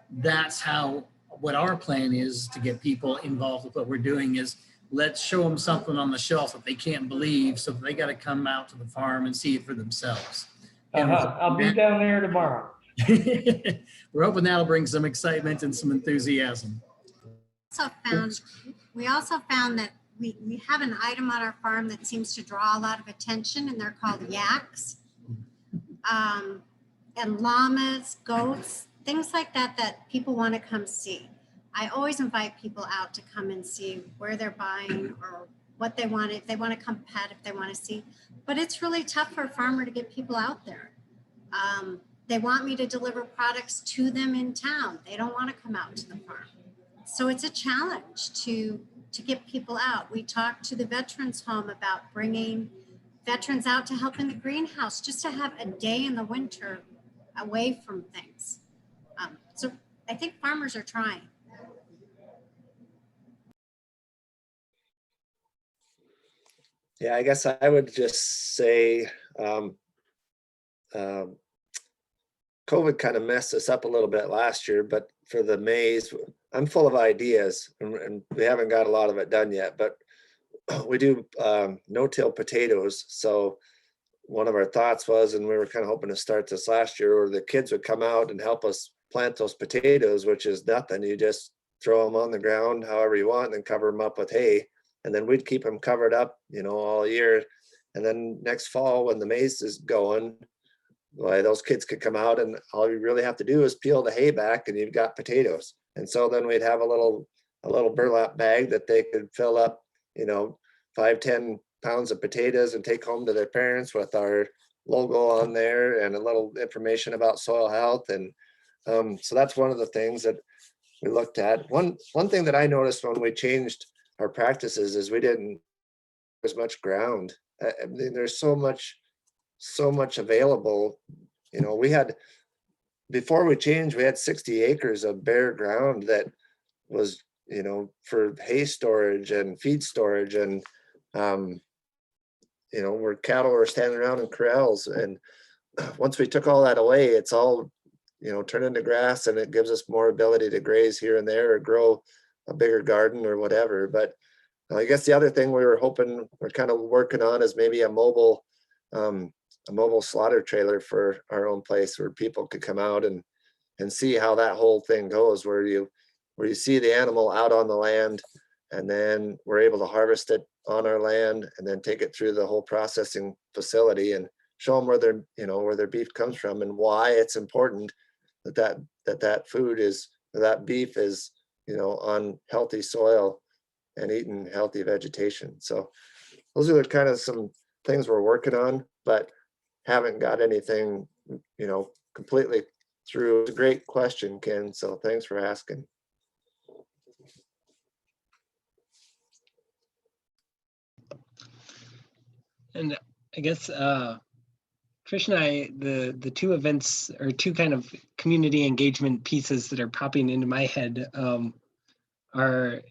D: that's how, what our plan is to get people involved with what we're doing is, let's show them something on the shelf that they can't believe, so they got to come out to the farm and see it for themselves. And
L: I'll be down there tomorrow.
D: we're hoping that'll bring some excitement and some enthusiasm.
C: We also found that we have an item on our farm that seems to draw a lot of attention, and they're called yaks. And llamas, goats, things like that, that people want to come see. I always invite people out to come and see where they're buying or what they want, if they want to come pet, if they want to see. But it's really tough for a farmer to get people out there. They want me to deliver products to them in town. They don't want to come out to the farm. So it's a challenge to get people out. We talked to the Veterans Home about bringing veterans out to help in the greenhouse, just to have a day in the winter away from things. So I think farmers are trying.
G: Yeah, I guess I would just say um, COVID kind of messed us up a little bit last year, but for the maize, I'm full of ideas and we haven't got a lot of it done yet, but we do no-till potatoes. So one of our thoughts was, and we were kind of hoping to start this last year, where the kids would come out and help us plant those potatoes, which is nothing. You just throw them on the ground however you want and then cover them up with hay. And then we'd keep them covered up, all year. And then next fall, when the maize is going, why those kids could come out and all you really have to do is peel the hay back and you've got potatoes. And so then we'd have a little burlap bag that they could fill up, 5-10 pounds of potatoes and take home to their parents with our logo on there and a little information about soil health. And so that's one of the things that we looked at. One thing that I noticed when we changed our practices is we didn't as much ground. I mean, there's so much available. We had, before we changed, we had 60 acres of bare ground that was, for hay storage and feed storage and, where cattle were standing around in corrals. And once we took all that away, it's all, turned into grass, and it gives us more ability to graze here and there or grow a bigger garden or whatever. But I guess the other thing we're kind of working on is maybe a mobile slaughter trailer for our own place where people could come out and see how that whole thing goes, where you see the animal out on the land, and then we're able to harvest it on our land and then take it through the whole processing facility and show them where their beef comes from and why it's important that food is, that beef is, on healthy soil and eating healthy vegetation. So those are the kind of some things we're working on, but haven't got anything, completely through. It's a great question, Ken. So thanks for asking.
E: And I guess Trish and I, the two events or two kind of community engagement pieces that are popping into my head are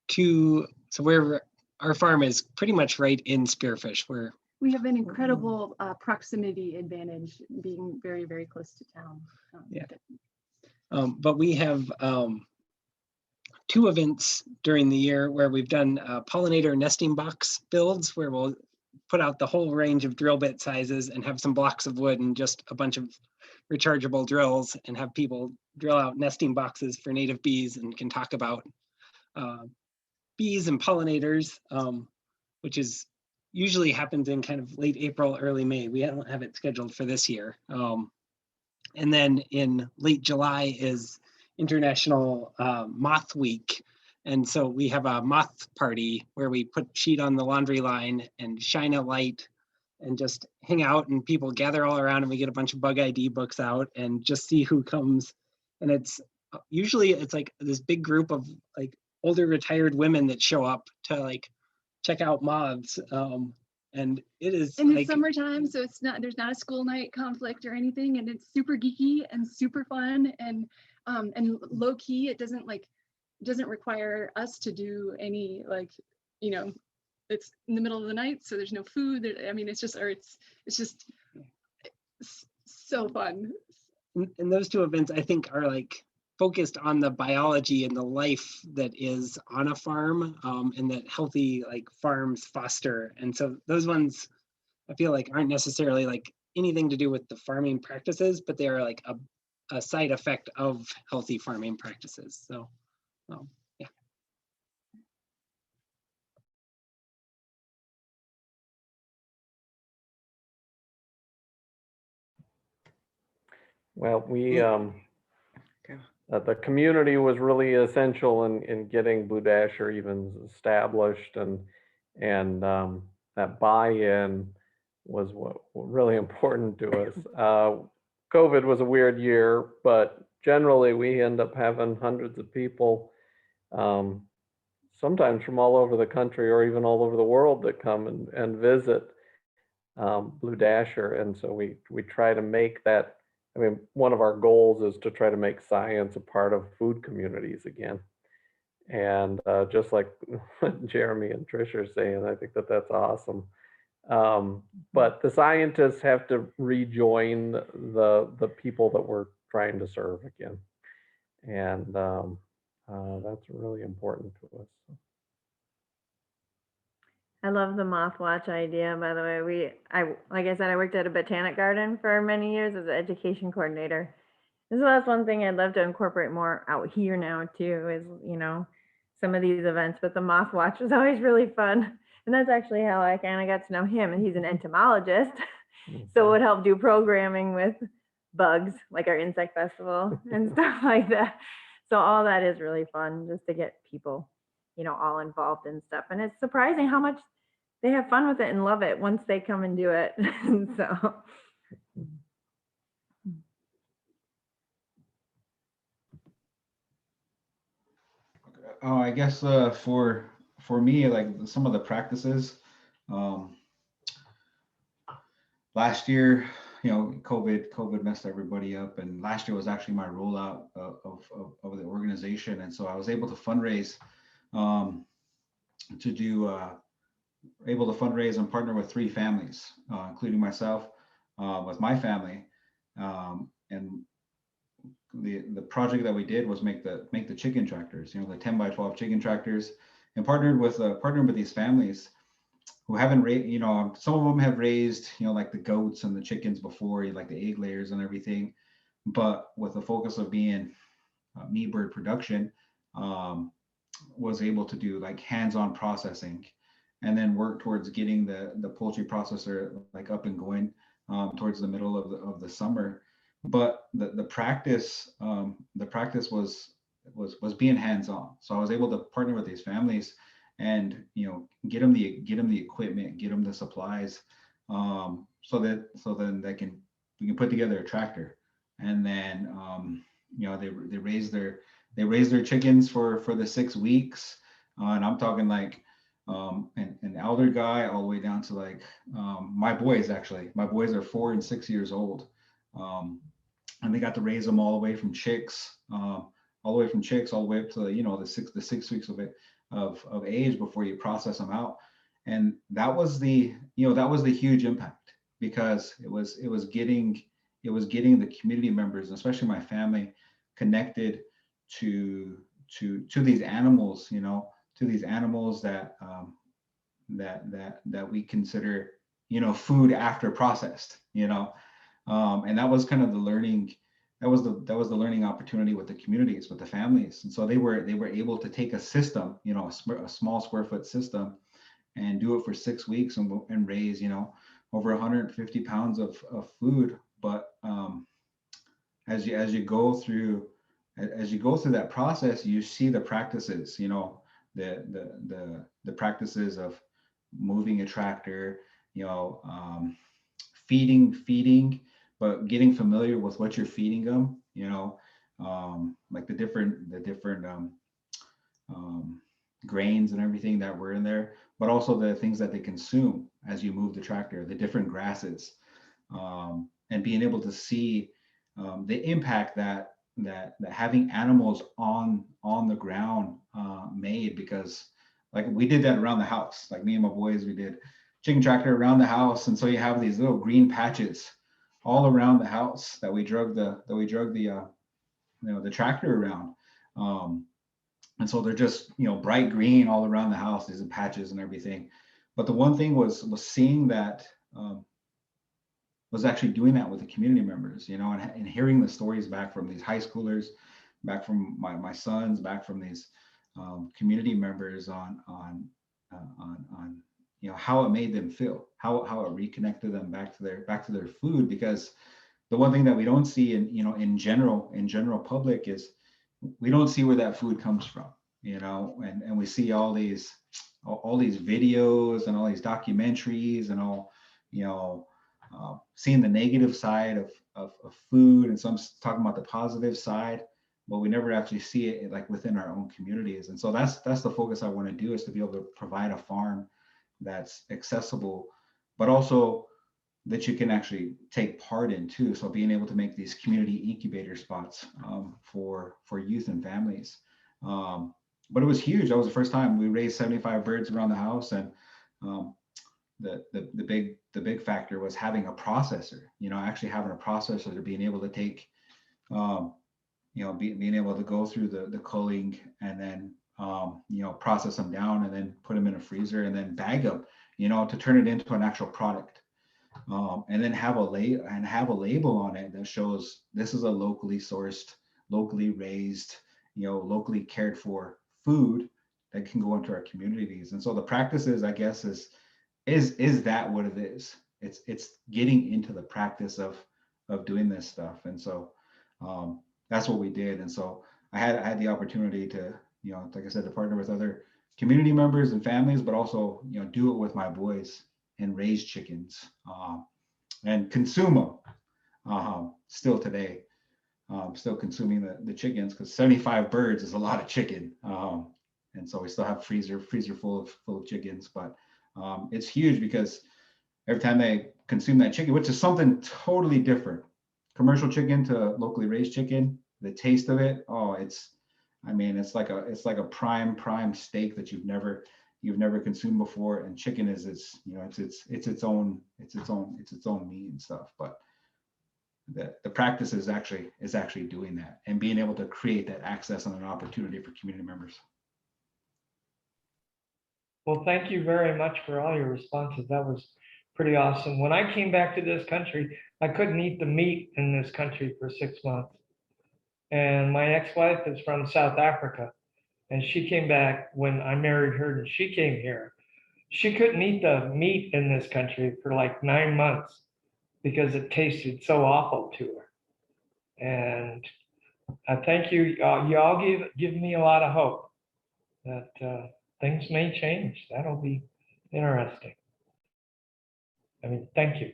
E: two. So our farm is pretty much right in Spearfish.
F: We have an incredible proximity advantage being very, very close to town.
E: Yeah. But we have two events during the year where we've done pollinator nesting box builds, where we'll put out the whole range of drill bit sizes and have some blocks of wood and just a bunch of rechargeable drills and have people drill out nesting boxes for native bees and can talk about bees and pollinators, which is usually happens in kind of late April, early May. We don't have it scheduled for this year. And then in late July is International Moth Week. And so we have a moth party where we put sheet on the laundry line and shine a light and just hang out, and people gather all around, and we get a bunch of bug ID books out and just see who comes. And it's usually like this big group of like older retired women that show up to like check out moths. And it is,
F: and
E: like,
F: it's summertime, so there's not a school night conflict or anything, and it's super geeky and super fun and low key. It doesn't require us to do any it's in the middle of the night, so there's no food. It's just so fun.
E: And those two events I think are like focused on the biology and the life that is on a farm, and that healthy like farms foster. And so those ones I feel like aren't necessarily like anything to do with the farming practices, but they are like a side effect of healthy farming practices. So yeah.
I: Well, the community was really essential in getting Blue Dasher even established, and that buy-in was what really important to us. COVID was a weird year, but generally we end up having hundreds of people, sometimes from all over the country or even all over the world, that come and visit Blue Dasher. And so we try to make that, one of our goals is to try to make science a part of food communities again. And just like what Jeremy and Trish are saying, I think that that's awesome. But the scientists have to rejoin the people that we're trying to serve again. And that's really important to us.
J: I love the moth watch idea, by the way. Like I said, I worked at a botanic garden for many years as an education coordinator. This is one thing I'd love to incorporate more out here now too, is, some of these events, but the moth watch was always really fun. And that's actually how I kind of got to know him. And he's an entomologist. So it would help do programming with bugs, like our insect festival and stuff like that. So all that is really fun, just to get people, all involved in stuff. And it's surprising how much they have fun with it and love it once they come and do it. So.
H: I guess for me, like some of the practices, last year, COVID messed everybody up, and last year was actually my rollout of the organization, and so I was able to fundraise, and partner with 3 families, including myself, with my family, and the project that we did was make the chicken tractors, the 10x12 chicken tractors, and partnered with these families who haven't raised, some of them have raised, like the goats and the chickens before, like the egg layers and everything, but with the focus of being meat bird production, was able to do like hands-on processing, and then work towards getting the poultry processor like up and going towards the middle of the summer. But the practice was being hands-on. So I was able to partner with these families and get them the equipment, get them the supplies, so then we can put together a tractor. And then they raise their chickens for the 6 weeks, and I'm talking like an elder guy all the way down to like my boys are 4 and 6 years old, and they got to raise them all the way from chicks, all the way up to the 6 weeks of age before you process them out. And that was the huge impact, because it was getting the community members, especially my family, connected to these animals, that we consider food after processed, and that was kind of the learning. That was the learning opportunity with the communities, with the families. And so they were able to take a system, a small square foot system, and do it for 6 weeks and raise, over 150 pounds of food. But as you go through that process, you see the practices, the practices of moving a tractor, feeding, but getting familiar with what you're feeding them, like the different grains and everything that were in there, but also the things that they consume as you move the tractor, the different grasses, and being able to see the impact that having animals on the ground made. Because like we did that around the house, like me and my boys, we did chicken tractor around the house, and so you have these little green patches all around the house that we drug the tractor around, and so they're just bright green all around the house, these patches and everything. But the one thing was seeing that, was actually doing that with the community members, and hearing the stories back from these high schoolers, back from my sons, back from these community members on how it made them feel, how it reconnected them back to their food. Because the one thing that we don't see in general public is we don't see where that food comes from, and we see all these videos and all these documentaries and all, seeing the negative side of food, and some talking about the positive side, but we never actually see it like within our own communities. And so that's the focus I want to do, is to be able to provide a farm that's accessible, but also that you can actually take part in too. So being able to make these community incubator spots for youth and families, but it was huge. That was the first time we raised 75 birds around the house. And the big factor was having a processor, actually having a processor to being able to take, being able to go through the culling and then, process them down and then put them in a freezer and then bag them, to turn it into an actual product. And then have a label on it that shows this is a locally sourced, locally raised, locally cared for food that can go into our communities. And so the practices, I guess, is that what it is? It's getting into the practice of doing this stuff. And so that's what we did. And so I had the opportunity to, like I said, to partner with other community members and families, but also, do it with my boys and raise chickens and consume them still today. Still consuming the chickens, because 75 birds is a lot of chicken. And so we still have freezer full of chickens, but it's huge because every time they consume that chicken, which is something totally different, commercial chicken to locally raised chicken, the taste of it, it's like a prime steak that you've never consumed before. And chicken is it's its own meat and stuff. But the practice is actually doing that and being able to create that access and an opportunity for community members.
L: Well, thank you very much for all your responses. That was pretty awesome. When I came back to this country, I couldn't eat the meat in this country for 6 months. And my ex-wife is from South Africa, and she came back when I married her and she came here. She couldn't eat the meat in this country for like 9 months because it tasted so awful to her. And I thank you. Y'all give me a lot of hope that things may change. That'll be interesting. Thank you.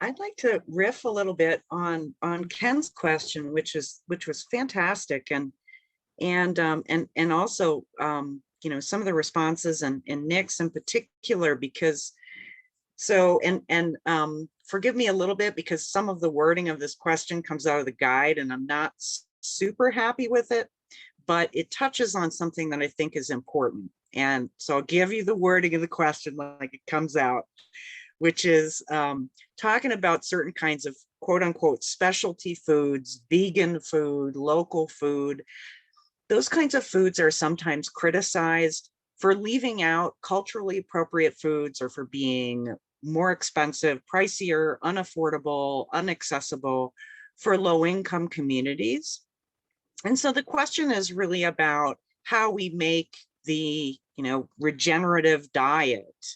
K: I'd like to riff a little bit on Ken's question, which was fantastic, and also some of the responses and Nick's in particular, because forgive me a little bit because some of the wording of this question comes out of the guide and I'm not super happy with it, but it touches on something that I think is important. And so I'll give you the wording of the question like it comes out, which is talking about certain kinds of quote unquote specialty foods, vegan food, local food. Those kinds of foods are sometimes criticized for leaving out culturally appropriate foods or for being more expensive, pricier, unaffordable, inaccessible for low-income communities. And so the question is really about how we make the regenerative diet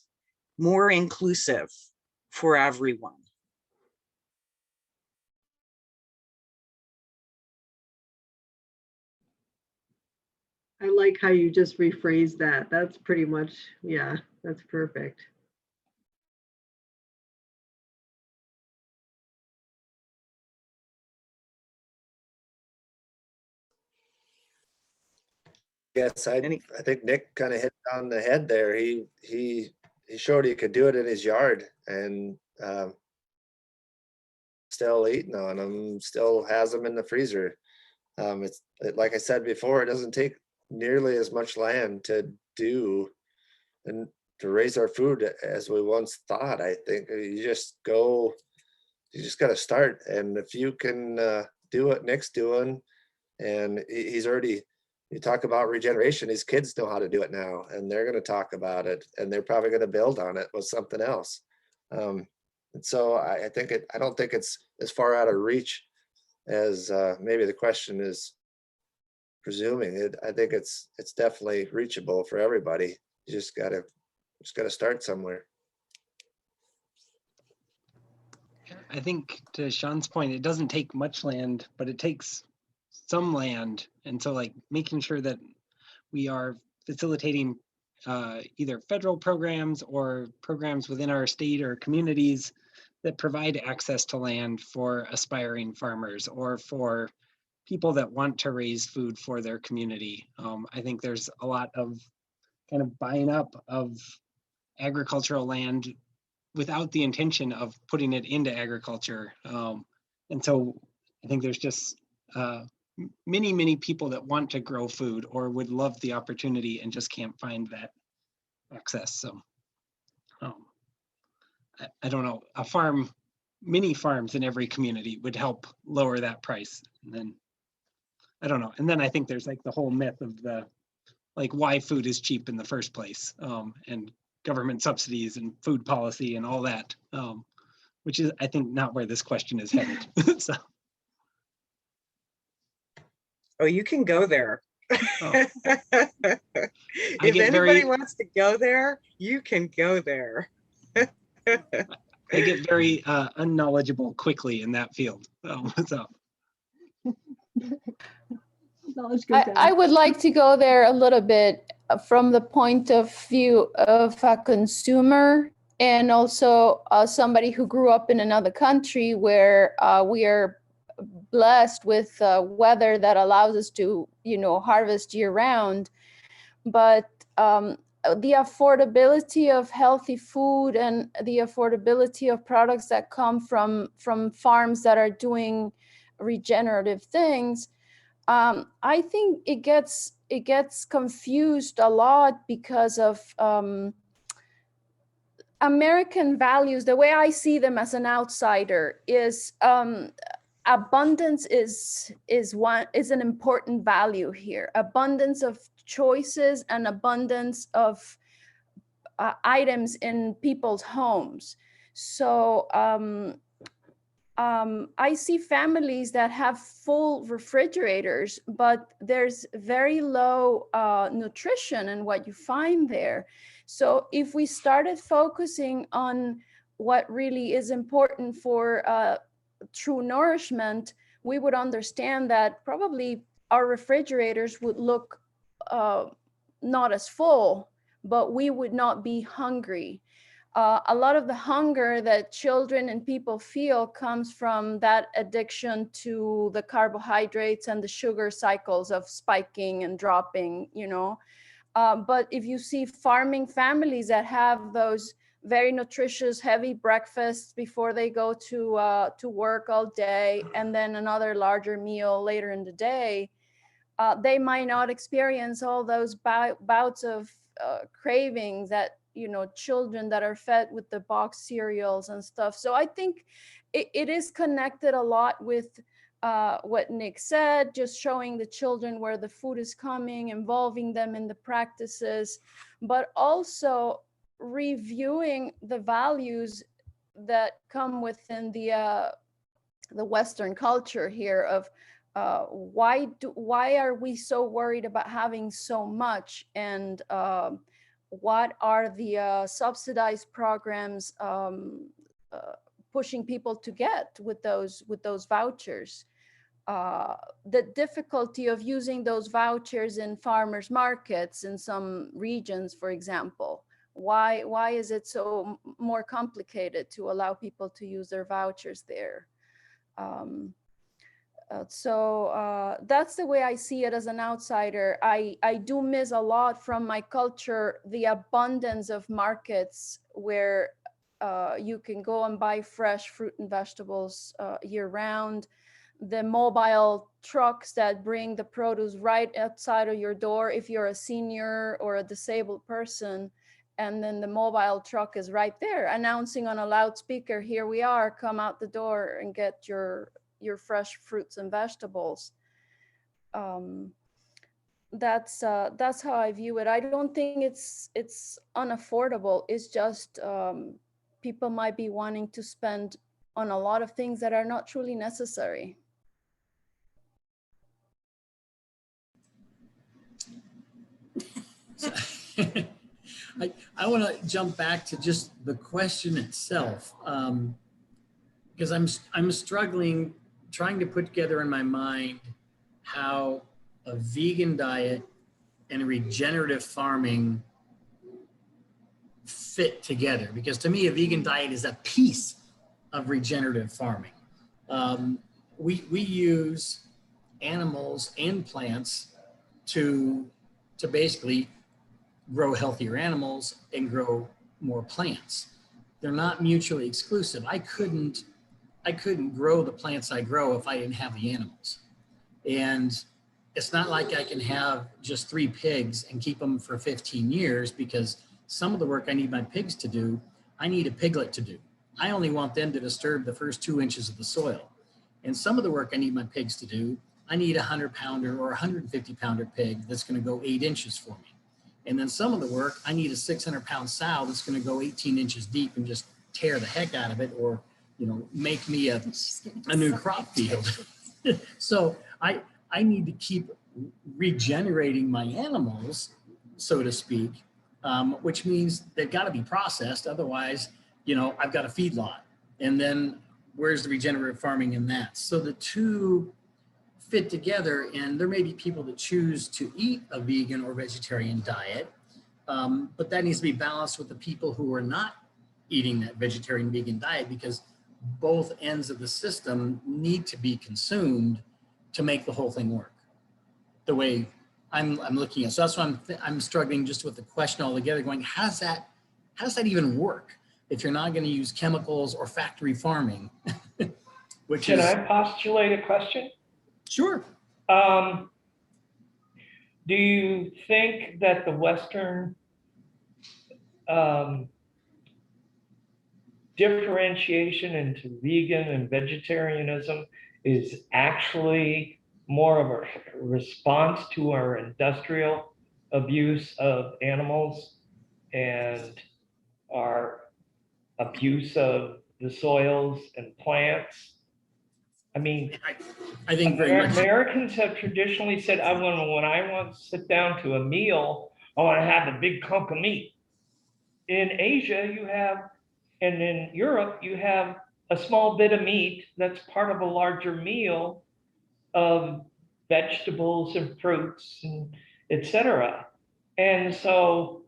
K: more inclusive for everyone.
A: I like how you just rephrased that. That's pretty much, yeah, that's perfect.
G: Yes, I think Nick kind of hit on the head there. He showed he could do it in his yard and still eating on them, still has them in the freezer. Like I said before, it doesn't take nearly as much land to do and to raise our food as we once thought. I think you just got to start. And if you can do what Nick's doing, and he's already, you talk about regeneration, these kids know how to do it now, and they're going to talk about it, and they're probably going to build on it with something else. And so I don't think it's as far out of reach as maybe the question is presuming. I think it's definitely reachable for everybody. You just gotta start somewhere.
E: I think to Sean's point, it doesn't take much land, but it takes some land. And so like making sure that we are facilitating either federal programs or programs within our state or communities that provide access to land for aspiring farmers or for people that want to raise food for their community. I think there's a lot of kind of buying up of agricultural land without the intention of putting it into agriculture. And so I think there's just many people that want to grow food or would love the opportunity and just can't find that access. So I don't know, mini farms in every community would help lower that price. And then, I don't know. And then I think there's like the whole myth of like why food is cheap in the first place, and government subsidies and food policy and all that, which is, I think, not where this question is headed. So.
K: Oh, you can go there.
E: Oh.
K: If anybody wants to go there, you can go there.
E: I get very unknowledgeable quickly in that field. So.
M: I would like to go there a little bit from the point of view of a consumer and also somebody who grew up in another country where we are blessed with weather that allows us to, harvest year round. But the affordability of healthy food and the affordability of products that come from farms that are doing regenerative things, I think it gets confused a lot because of American values. The way I see them as an outsider is abundance is an important value here. Abundance of choices and abundance of items in people's homes. So I see families that have full refrigerators, but there's very low nutrition in what you find there. So if we started focusing on what really is important for true nourishment, we would understand that probably our refrigerators would look not as full, but we would not be hungry. A lot of the hunger that children and people feel comes from that addiction to the carbohydrates and the sugar cycles of spiking and dropping, But if you see farming families that have those very nutritious, heavy breakfasts before they go to work all day, and then another larger meal later in the day, they might not experience all those bouts of cravings that children that are fed with the box cereals and stuff. So I think it is connected a lot with what Nick said, just showing the children where the food is coming, involving them in the practices, but also reviewing the values that come within the Western culture here of why are we so worried about having so much, and what are the subsidized programs pushing people to get with those vouchers? The difficulty of using those vouchers in farmers markets in some regions, for example. Why is it so more complicated to allow people to use their vouchers there? So that's the way I see it as an outsider. I do miss a lot from my culture, the abundance of markets where you can go and buy fresh fruit and vegetables year round. The mobile trucks that bring the produce right outside of your door if you're a senior or a disabled person. And then the mobile truck is right there announcing on a loudspeaker, here we are, come out the door and get your fresh fruits and vegetables. That's how I view it. I don't think it's unaffordable. It's just people might be wanting to spend on a lot of things that are not truly necessary.
D: I want to jump back to just the question itself, because I'm struggling trying to put together in my mind how a vegan diet and regenerative farming fit together. Because to me, a vegan diet is a piece of regenerative farming. We use animals and plants to basically grow healthier animals and grow more plants. They're not mutually exclusive. I couldn't grow the plants I grow if I didn't have the animals. And it's not like I can have just 3 pigs and keep them for 15 years, because some of the work I need my pigs to do, I need a piglet to do. I only want them to disturb the first 2 inches of the soil. And some of the work I need my pigs to do, I need a 100-pounder or 150-pounder pig that's going to go 8 inches for me. And then some of the work, I need a 600-pound sow that's going to go 18 inches deep and just tear the heck out of it, or, you know, make me a new crop field. So I need to keep regenerating my animals, so to speak, which means they've got to be processed. Otherwise, you know, I've got a feedlot. And then where's the regenerative farming in that? So the two fit together, and there may be people that choose to eat a vegan or vegetarian diet, but that needs to be balanced with the people who are not eating that vegetarian vegan diet, because both ends of the system need to be consumed to make the whole thing work the way I'm looking at. So that's why I'm struggling just with the question altogether, going, how does that even work if you're not going to use chemicals or factory farming? Which
L: Can
D: is,
L: I postulate a question?
D: Sure.
L: Do you think that the Western differentiation into vegan and vegetarianism is actually more of a response to our industrial abuse of animals and our abuse of the soils and plants? I mean,
D: I think very much.
L: Americans have traditionally said, when I want to sit down to a meal, I want to have a big hunk of meat. In Asia, you have, and in Europe, you have a small bit of meat that's part of a larger meal of vegetables and fruits and etc. And so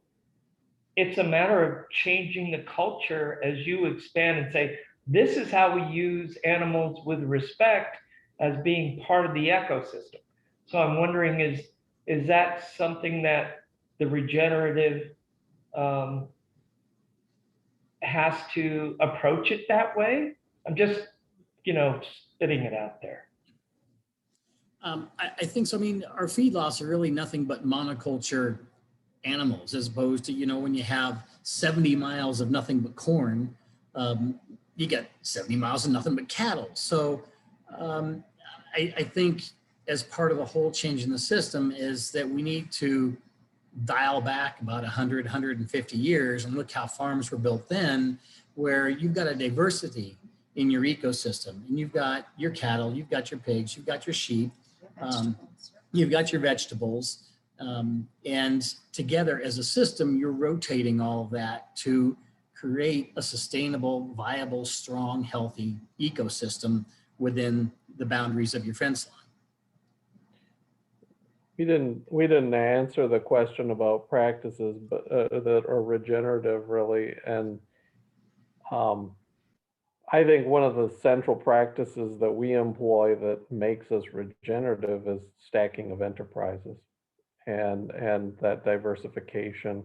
L: it's a matter of changing the culture as you expand and say, this is how we use animals with respect as being part of the ecosystem. So I'm wondering, is that something that the regenerative has to approach it that way? I'm just, spitting it out there.
D: I think so. I mean, our feedlots are really nothing but monoculture animals, as opposed to, when you have 70 miles of nothing but corn, you get 70 miles of nothing but cattle. So I think as part of the whole change in the system is that we need to dial back about 100, 150 years and look how farms were built then, where you've got a diversity in your ecosystem, and you've got your cattle, you've got your pigs, you've got your sheep, you've got your vegetables, and together as a system, you're rotating all of that to create a sustainable, viable, strong, healthy ecosystem within the boundaries of your fence line.
I: We didn't answer the question about practices, but that are regenerative, really. And I think one of the central practices that we employ that makes us regenerative is stacking of enterprises, and that diversification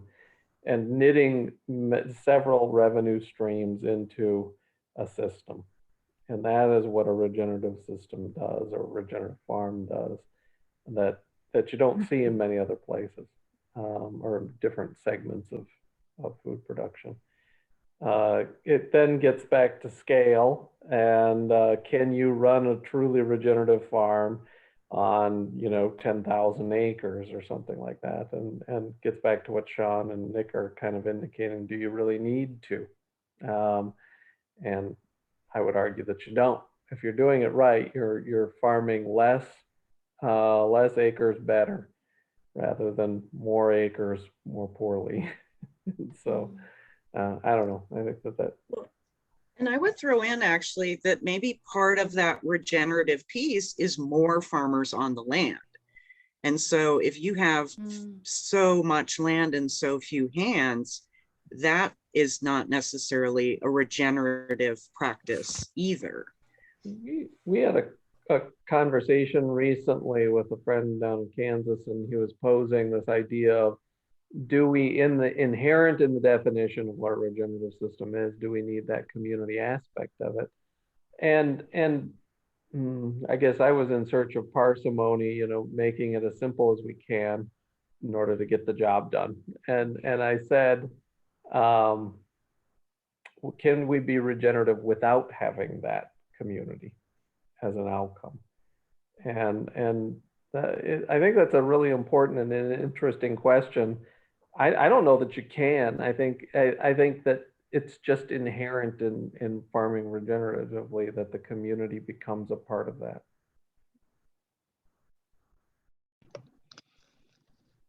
I: and knitting several revenue streams into a system. And that is what a regenerative system does, or a regenerative farm does, that you don't see in many other places, or different segments of food production. It then gets back to scale, and can you run a truly regenerative farm on 10,000 acres or something like that, and gets back to what Sean and Nick are kind of indicating. Do you really need to? And I would argue that you don't. If you're doing it right, you're farming less acres better, rather than more acres more poorly. So I don't know. I think that.
K: And I would throw in actually that maybe part of that regenerative piece is more farmers on the land. And so if you have so much land and so few hands, that is not necessarily a regenerative practice either.
I: We had a conversation recently with a friend down in Kansas, and he was posing this idea of, do we, inherent in the definition of what a regenerative system is, do we need that community aspect of it? And I guess I was in search of parsimony, making it as simple as we can in order to get the job done. And I said, can we be regenerative without having that community as an outcome? And I think that's a really important and an interesting question. I don't know that you can. I think that it's just inherent in farming regeneratively that the community becomes a part of that.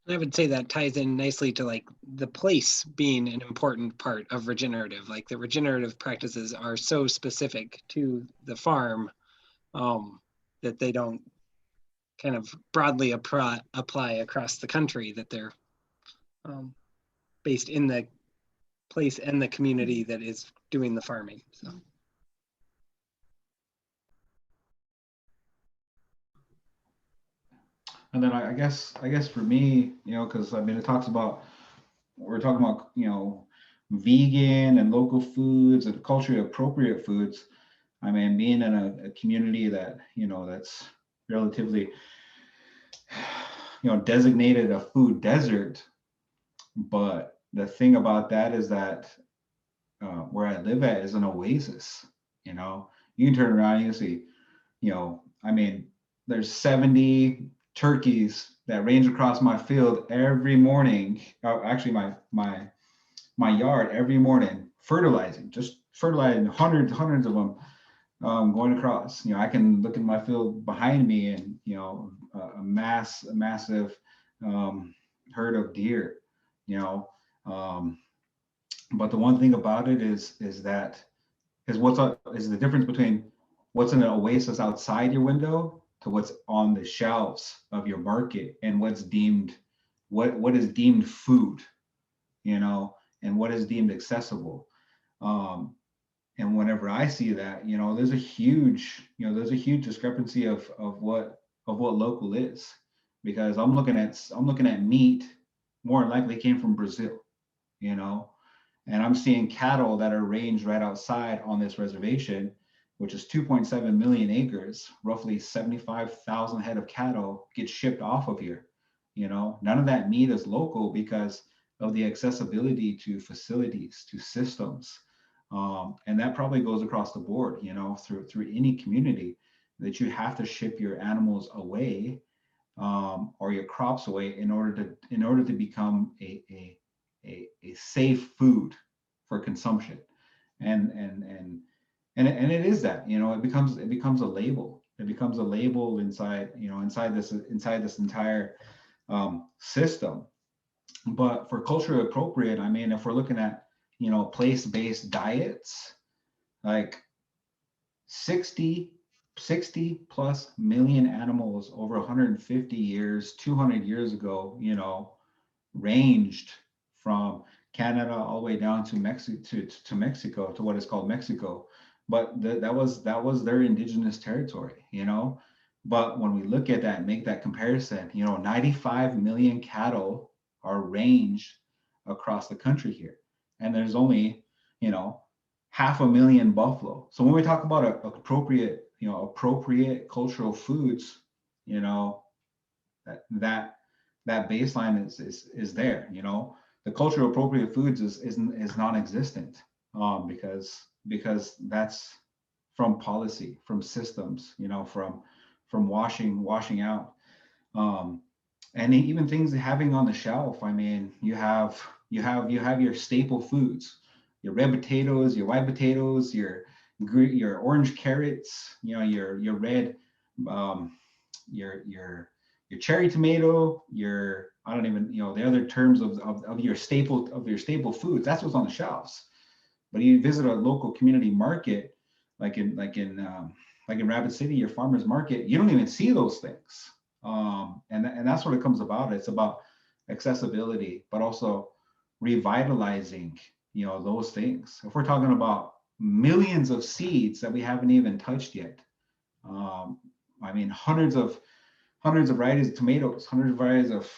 E: I would say that ties in nicely to like the place being an important part of regenerative. Like the regenerative practices are so specific to the farm that they don't kind of broadly apply across the country, that they're based in the place and the community that is doing the farming. So.
H: And then I guess for me, because I mean, it talks about, we're talking about, vegan and local foods and culturally appropriate foods. I mean, being in a community that, that's relatively, designated a food desert. But the thing about that is that where I live at is an oasis. You can turn around, you see, I mean, there's 70 turkeys that range across my field every morning. Actually, my yard every morning, fertilizing hundreds of them going across. I can look at my field behind me and a massive herd of deer. But the one thing about it is the difference between what's in an oasis outside your window to what's on the shelves of your market, and what is deemed food, and what is deemed accessible. And whenever I see that, there's a huge discrepancy of what local is, because I'm looking at meat more than likely came from Brazil, and I'm seeing cattle that are ranged right outside on this reservation, which is 2.7 million acres, roughly 75,000 head of cattle get shipped off of here. None of that meat is local because of the accessibility to facilities, to systems. And that probably goes across the board, through any community, that you have to ship your animals away or your crops away in order to become a safe food for consumption. And it is that, it becomes a label. It becomes a label inside this entire system. But for culturally appropriate, I mean, if we're looking at, place-based diets, like 60 plus million animals over 150 years, 200 years ago, ranged from Canada all the way down to Mexico, to what is called Mexico. But that was their indigenous territory, But when we look at that and make that comparison, 95 million cattle are ranged across the country here. And there's only, 500,000 buffalo. So when we talk about appropriate cultural foods, that baseline is there. The cultural appropriate foods is non-existent because that's from policy, from systems, from washing out, and even things having on the shelf. I mean, you have your staple foods, your red potatoes, your white potatoes, your orange carrots, your red, your cherry tomato, I don't even, the other terms of your staple foods. That's what's on the shelves. But you visit a local community market, like in Rapid City, your farmers market, you don't even see those things. And that's what it comes about. It's about accessibility, but also revitalizing, those things. If we're talking about millions of seeds that we haven't even touched yet, I mean, hundreds of varieties of tomatoes, hundreds of varieties of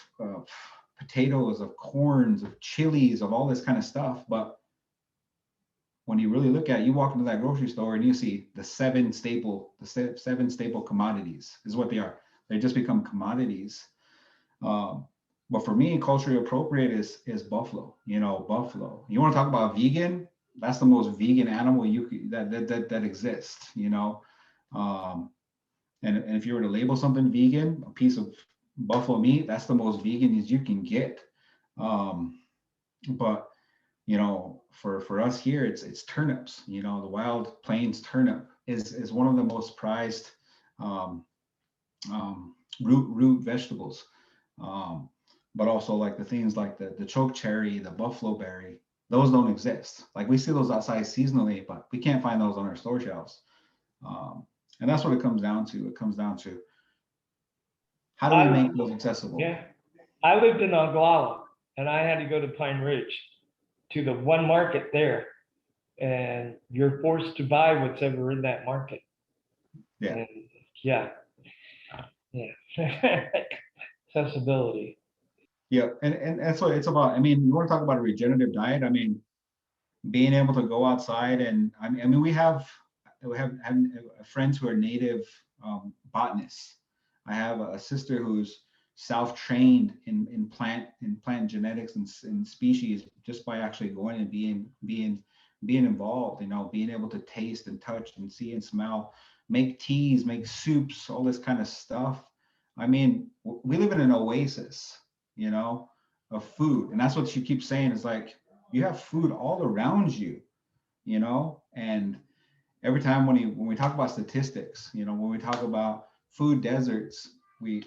H: potatoes, of corns, of chilies, of all this kind of stuff. But when you really look at it, you walk into that grocery store and you see the seven staple commodities is what they are. They just become commodities. But for me, culturally appropriate is buffalo. Buffalo. You want to talk about vegan? That's the most vegan animal that exists. And if you were to label something vegan, a piece of buffalo meat, that's the most vegan as you can get. But for us here, it's turnips. The wild plains turnip is one of the most prized root vegetables. But also like the things like the choke cherry, the buffalo berry, those don't exist. Like we see those outside seasonally, but we can't find those on our store shelves. And that's what it comes down to. It comes down to how do we make those accessible?
L: Yeah. I lived in Oglala and I had to go to Pine Ridge to the one market there. And you're forced to buy what's ever in that market.
H: Yeah.
L: And yeah. Accessibility.
H: Yeah, and that's what it's about. I mean, you want to talk about a regenerative diet. I mean, being able to go outside and I mean we have friends who are native botanists. I have a sister who's self-trained in plant genetics and species just by actually going and being involved. Being able to taste and touch and see and smell, make teas, make soups, all this kind of stuff. I mean, we live in an oasis, of food. And that's what she keeps saying is like, you have food all around you, and every time when we talk about statistics, when we talk about food deserts, we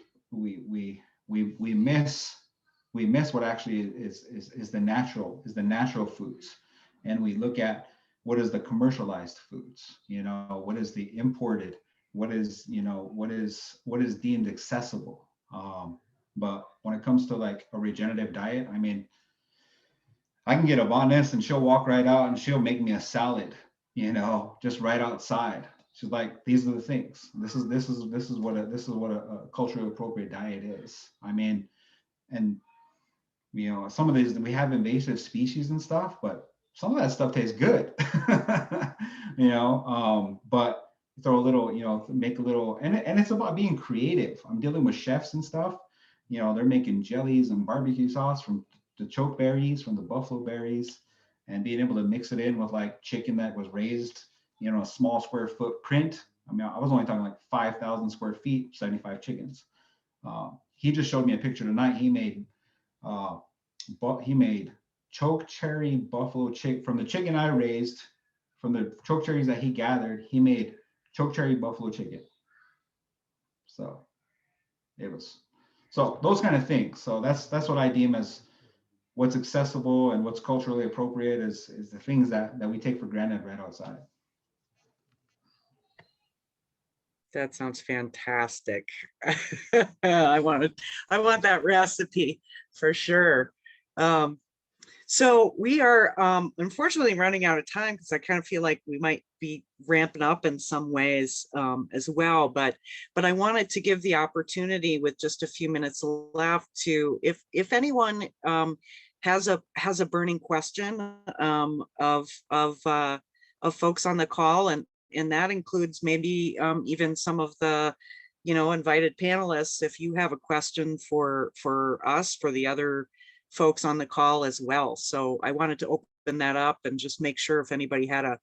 H: miss what actually is the natural foods. And we look at what is the commercialized foods, what is the imported, what is deemed accessible. But when it comes to like a regenerative diet, I mean, I can get a botanist and she'll walk right out and she'll make me a salad, just right outside. She's like, these are the things. This is what a culturally appropriate diet is. I mean, and some of these we have invasive species and stuff, but some of that stuff tastes good. But throw a little, make a little, and it's about being creative. I'm dealing with chefs and stuff. They're making jellies and barbecue sauce from the choke berries, from the buffalo berries, and being able to mix it in with like chicken that was raised, a small square footprint. I mean, I was only talking like 5,000 square feet, 75 chickens. He just showed me a picture tonight. He made choke cherry buffalo chicken from the chicken I raised, from the choke cherries that he gathered. He made choke cherry buffalo chicken. So those kind of things. So that's what I deem as what's accessible and what's culturally appropriate is the things that we take for granted right outside.
K: That sounds fantastic. I want that recipe for sure. So we are unfortunately running out of time because I kind of feel like we might be ramping up in some ways as well. But I wanted to give the opportunity with just a few minutes left to, if anyone has a burning question of folks on the call, and that includes maybe even some of the invited panelists. If you have a question for us, for the other folks on the call as well. So I wanted to open that up and just make sure if anybody had a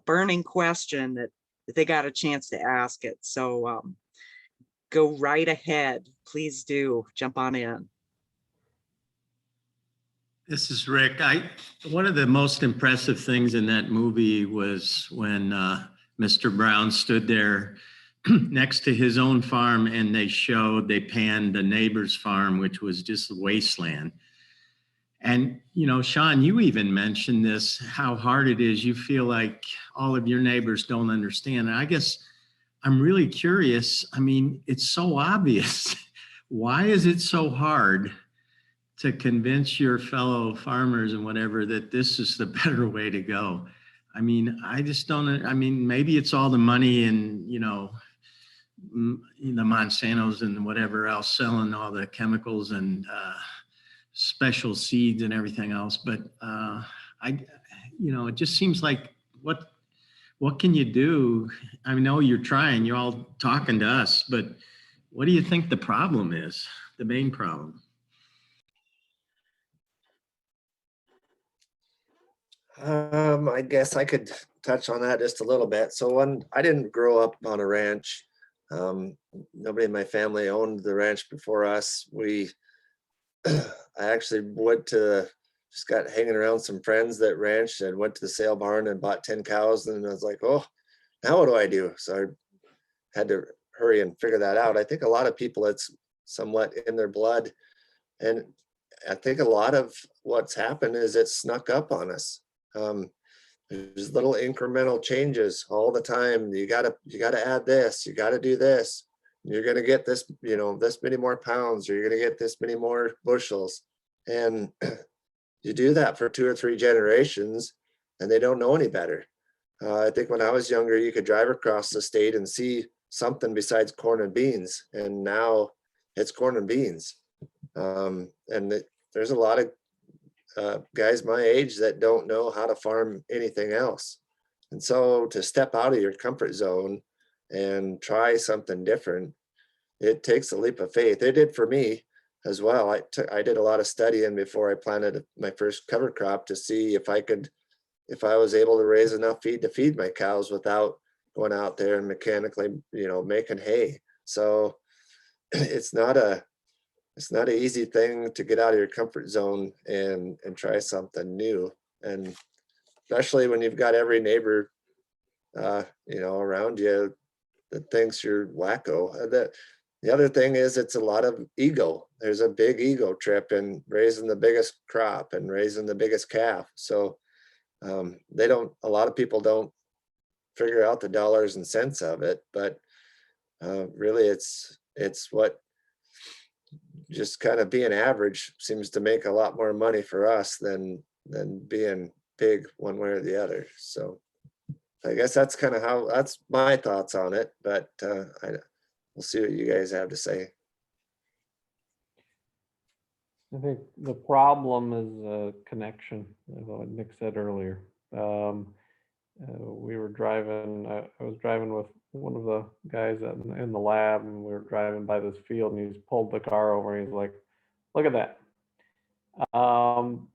K: burning question that they got a chance to ask it. So go right ahead. Please do jump on in.
N: This is Rick. One of the most impressive things in that movie was when Mr. Brown stood there next to his own farm and they panned the neighbor's farm, which was just a wasteland. And, Sean, you even mentioned this, how hard it is. You feel like all of your neighbors don't understand. And I guess I'm really curious. I mean, it's so obvious. Why is it so hard to convince your fellow farmers and whatever that this is the better way to go? I mean, I just don't, maybe it's all the money and, the Monsantos and whatever else selling all the chemicals and special seeds and everything else. But it just seems like what can you do? I know you're trying, you're all talking to us, but what do you think the problem is, the main problem?
G: I guess I could touch on that just a little bit. So when I didn't grow up on a ranch, nobody in my family owned the ranch before us. I actually just got hanging around some friends that ranched and went to the sale barn and bought 10 cows. And I was like, oh, now what do I do? So I had to hurry and figure that out. I think a lot of people, it's somewhat in their blood. And I think a lot of what's happened is it snuck up on us. There's little incremental changes all the time. You gotta add this, you gotta do this. You're gonna get this, this many more pounds, or you're gonna get this many more bushels. And you do that for 2 or 3 generations and they don't know any better. I think when I was younger, you could drive across the state and see something besides corn and beans. And now it's corn and beans. There's a lot of guys my age that don't know how to farm anything else. And so to step out of your comfort zone and try something different, it takes a leap of faith. It did for me as well. I did a lot of studying before I planted my first cover crop to see if I was able to raise enough feed to feed my cows without going out there and mechanically, making hay. So it's not an easy thing to get out of your comfort zone and try something new. And especially when you've got every neighbor, around you that thinks you're wacko. The other thing is it's a lot of ego. There's a big ego trip in raising the biggest crop and raising the biggest calf. So a lot of people don't figure out the dollars and cents of it, but really it's what just kind of being average seems to make a lot more money for us than being big one way or the other. So I guess that's my thoughts on it, but we'll see what you guys have to say.
I: I think the problem is connection, as what Nick said earlier. We were driving, I was driving with one of the guys in the lab, and we were driving by this field, and he's pulled the car over and he's like, look at that.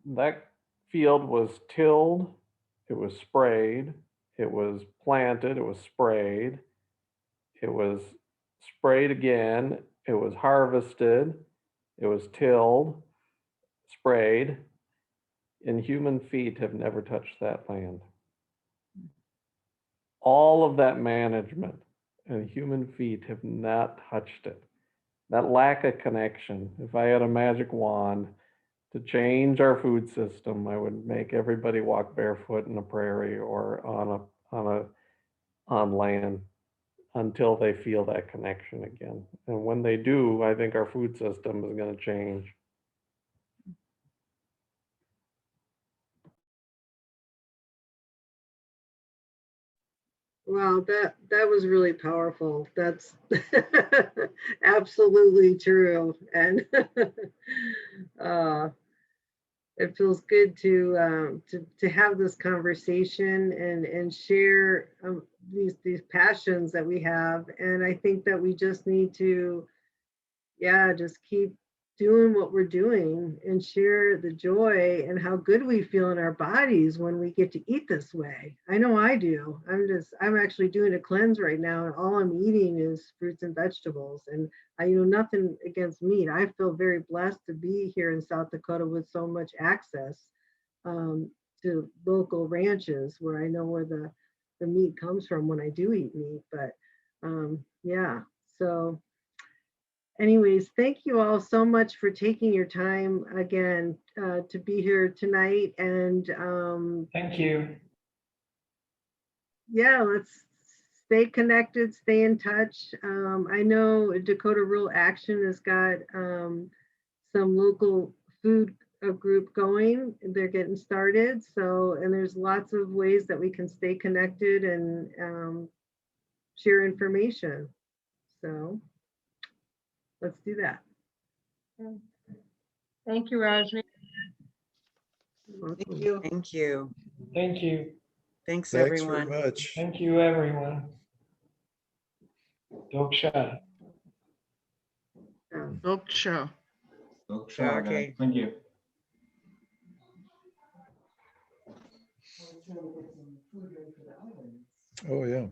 I: That field was tilled, it was sprayed, it was planted, it was sprayed, it was sprayed again, it was harvested, it was tilled, sprayed, and human feet have never touched that land. All of that management and human feet have not touched it. That lack of connection. If I had a magic wand to change our food system, I would make everybody walk barefoot in a prairie or on land until they feel that connection again. And when they do, I think our food system is going to change.
A: Wow, that was really powerful. That's absolutely true. And it feels good to have this conversation and share these passions that we have. And I think that we just need to, just keep doing what we're doing and share the joy and how good we feel in our bodies when we get to eat this way. I know I do. I'm actually doing a cleanse right now, and all I'm eating is fruits and vegetables. And I nothing against meat. I feel very blessed to be here in South Dakota with so much access to local ranches where I know where the meat comes from when I do eat meat. But so anyways, thank you all so much for taking your time again to be here tonight. And
L: thank you.
A: Let's stay connected, stay in touch. I know Dakota Rural Action has got some local food group going. They're getting started. So, and there's lots of ways that we can stay connected and share information. So let's do that.
O: Thank you, Rajni.
K: Thank you.
L: Thank you.
K: Thanks,
O: Thanks very
K: everyone.
O: much.
L: Thank you, everyone. Doksha.
P: Doksha.
K: Okay.
H: Thank you.
O: Oh, yeah.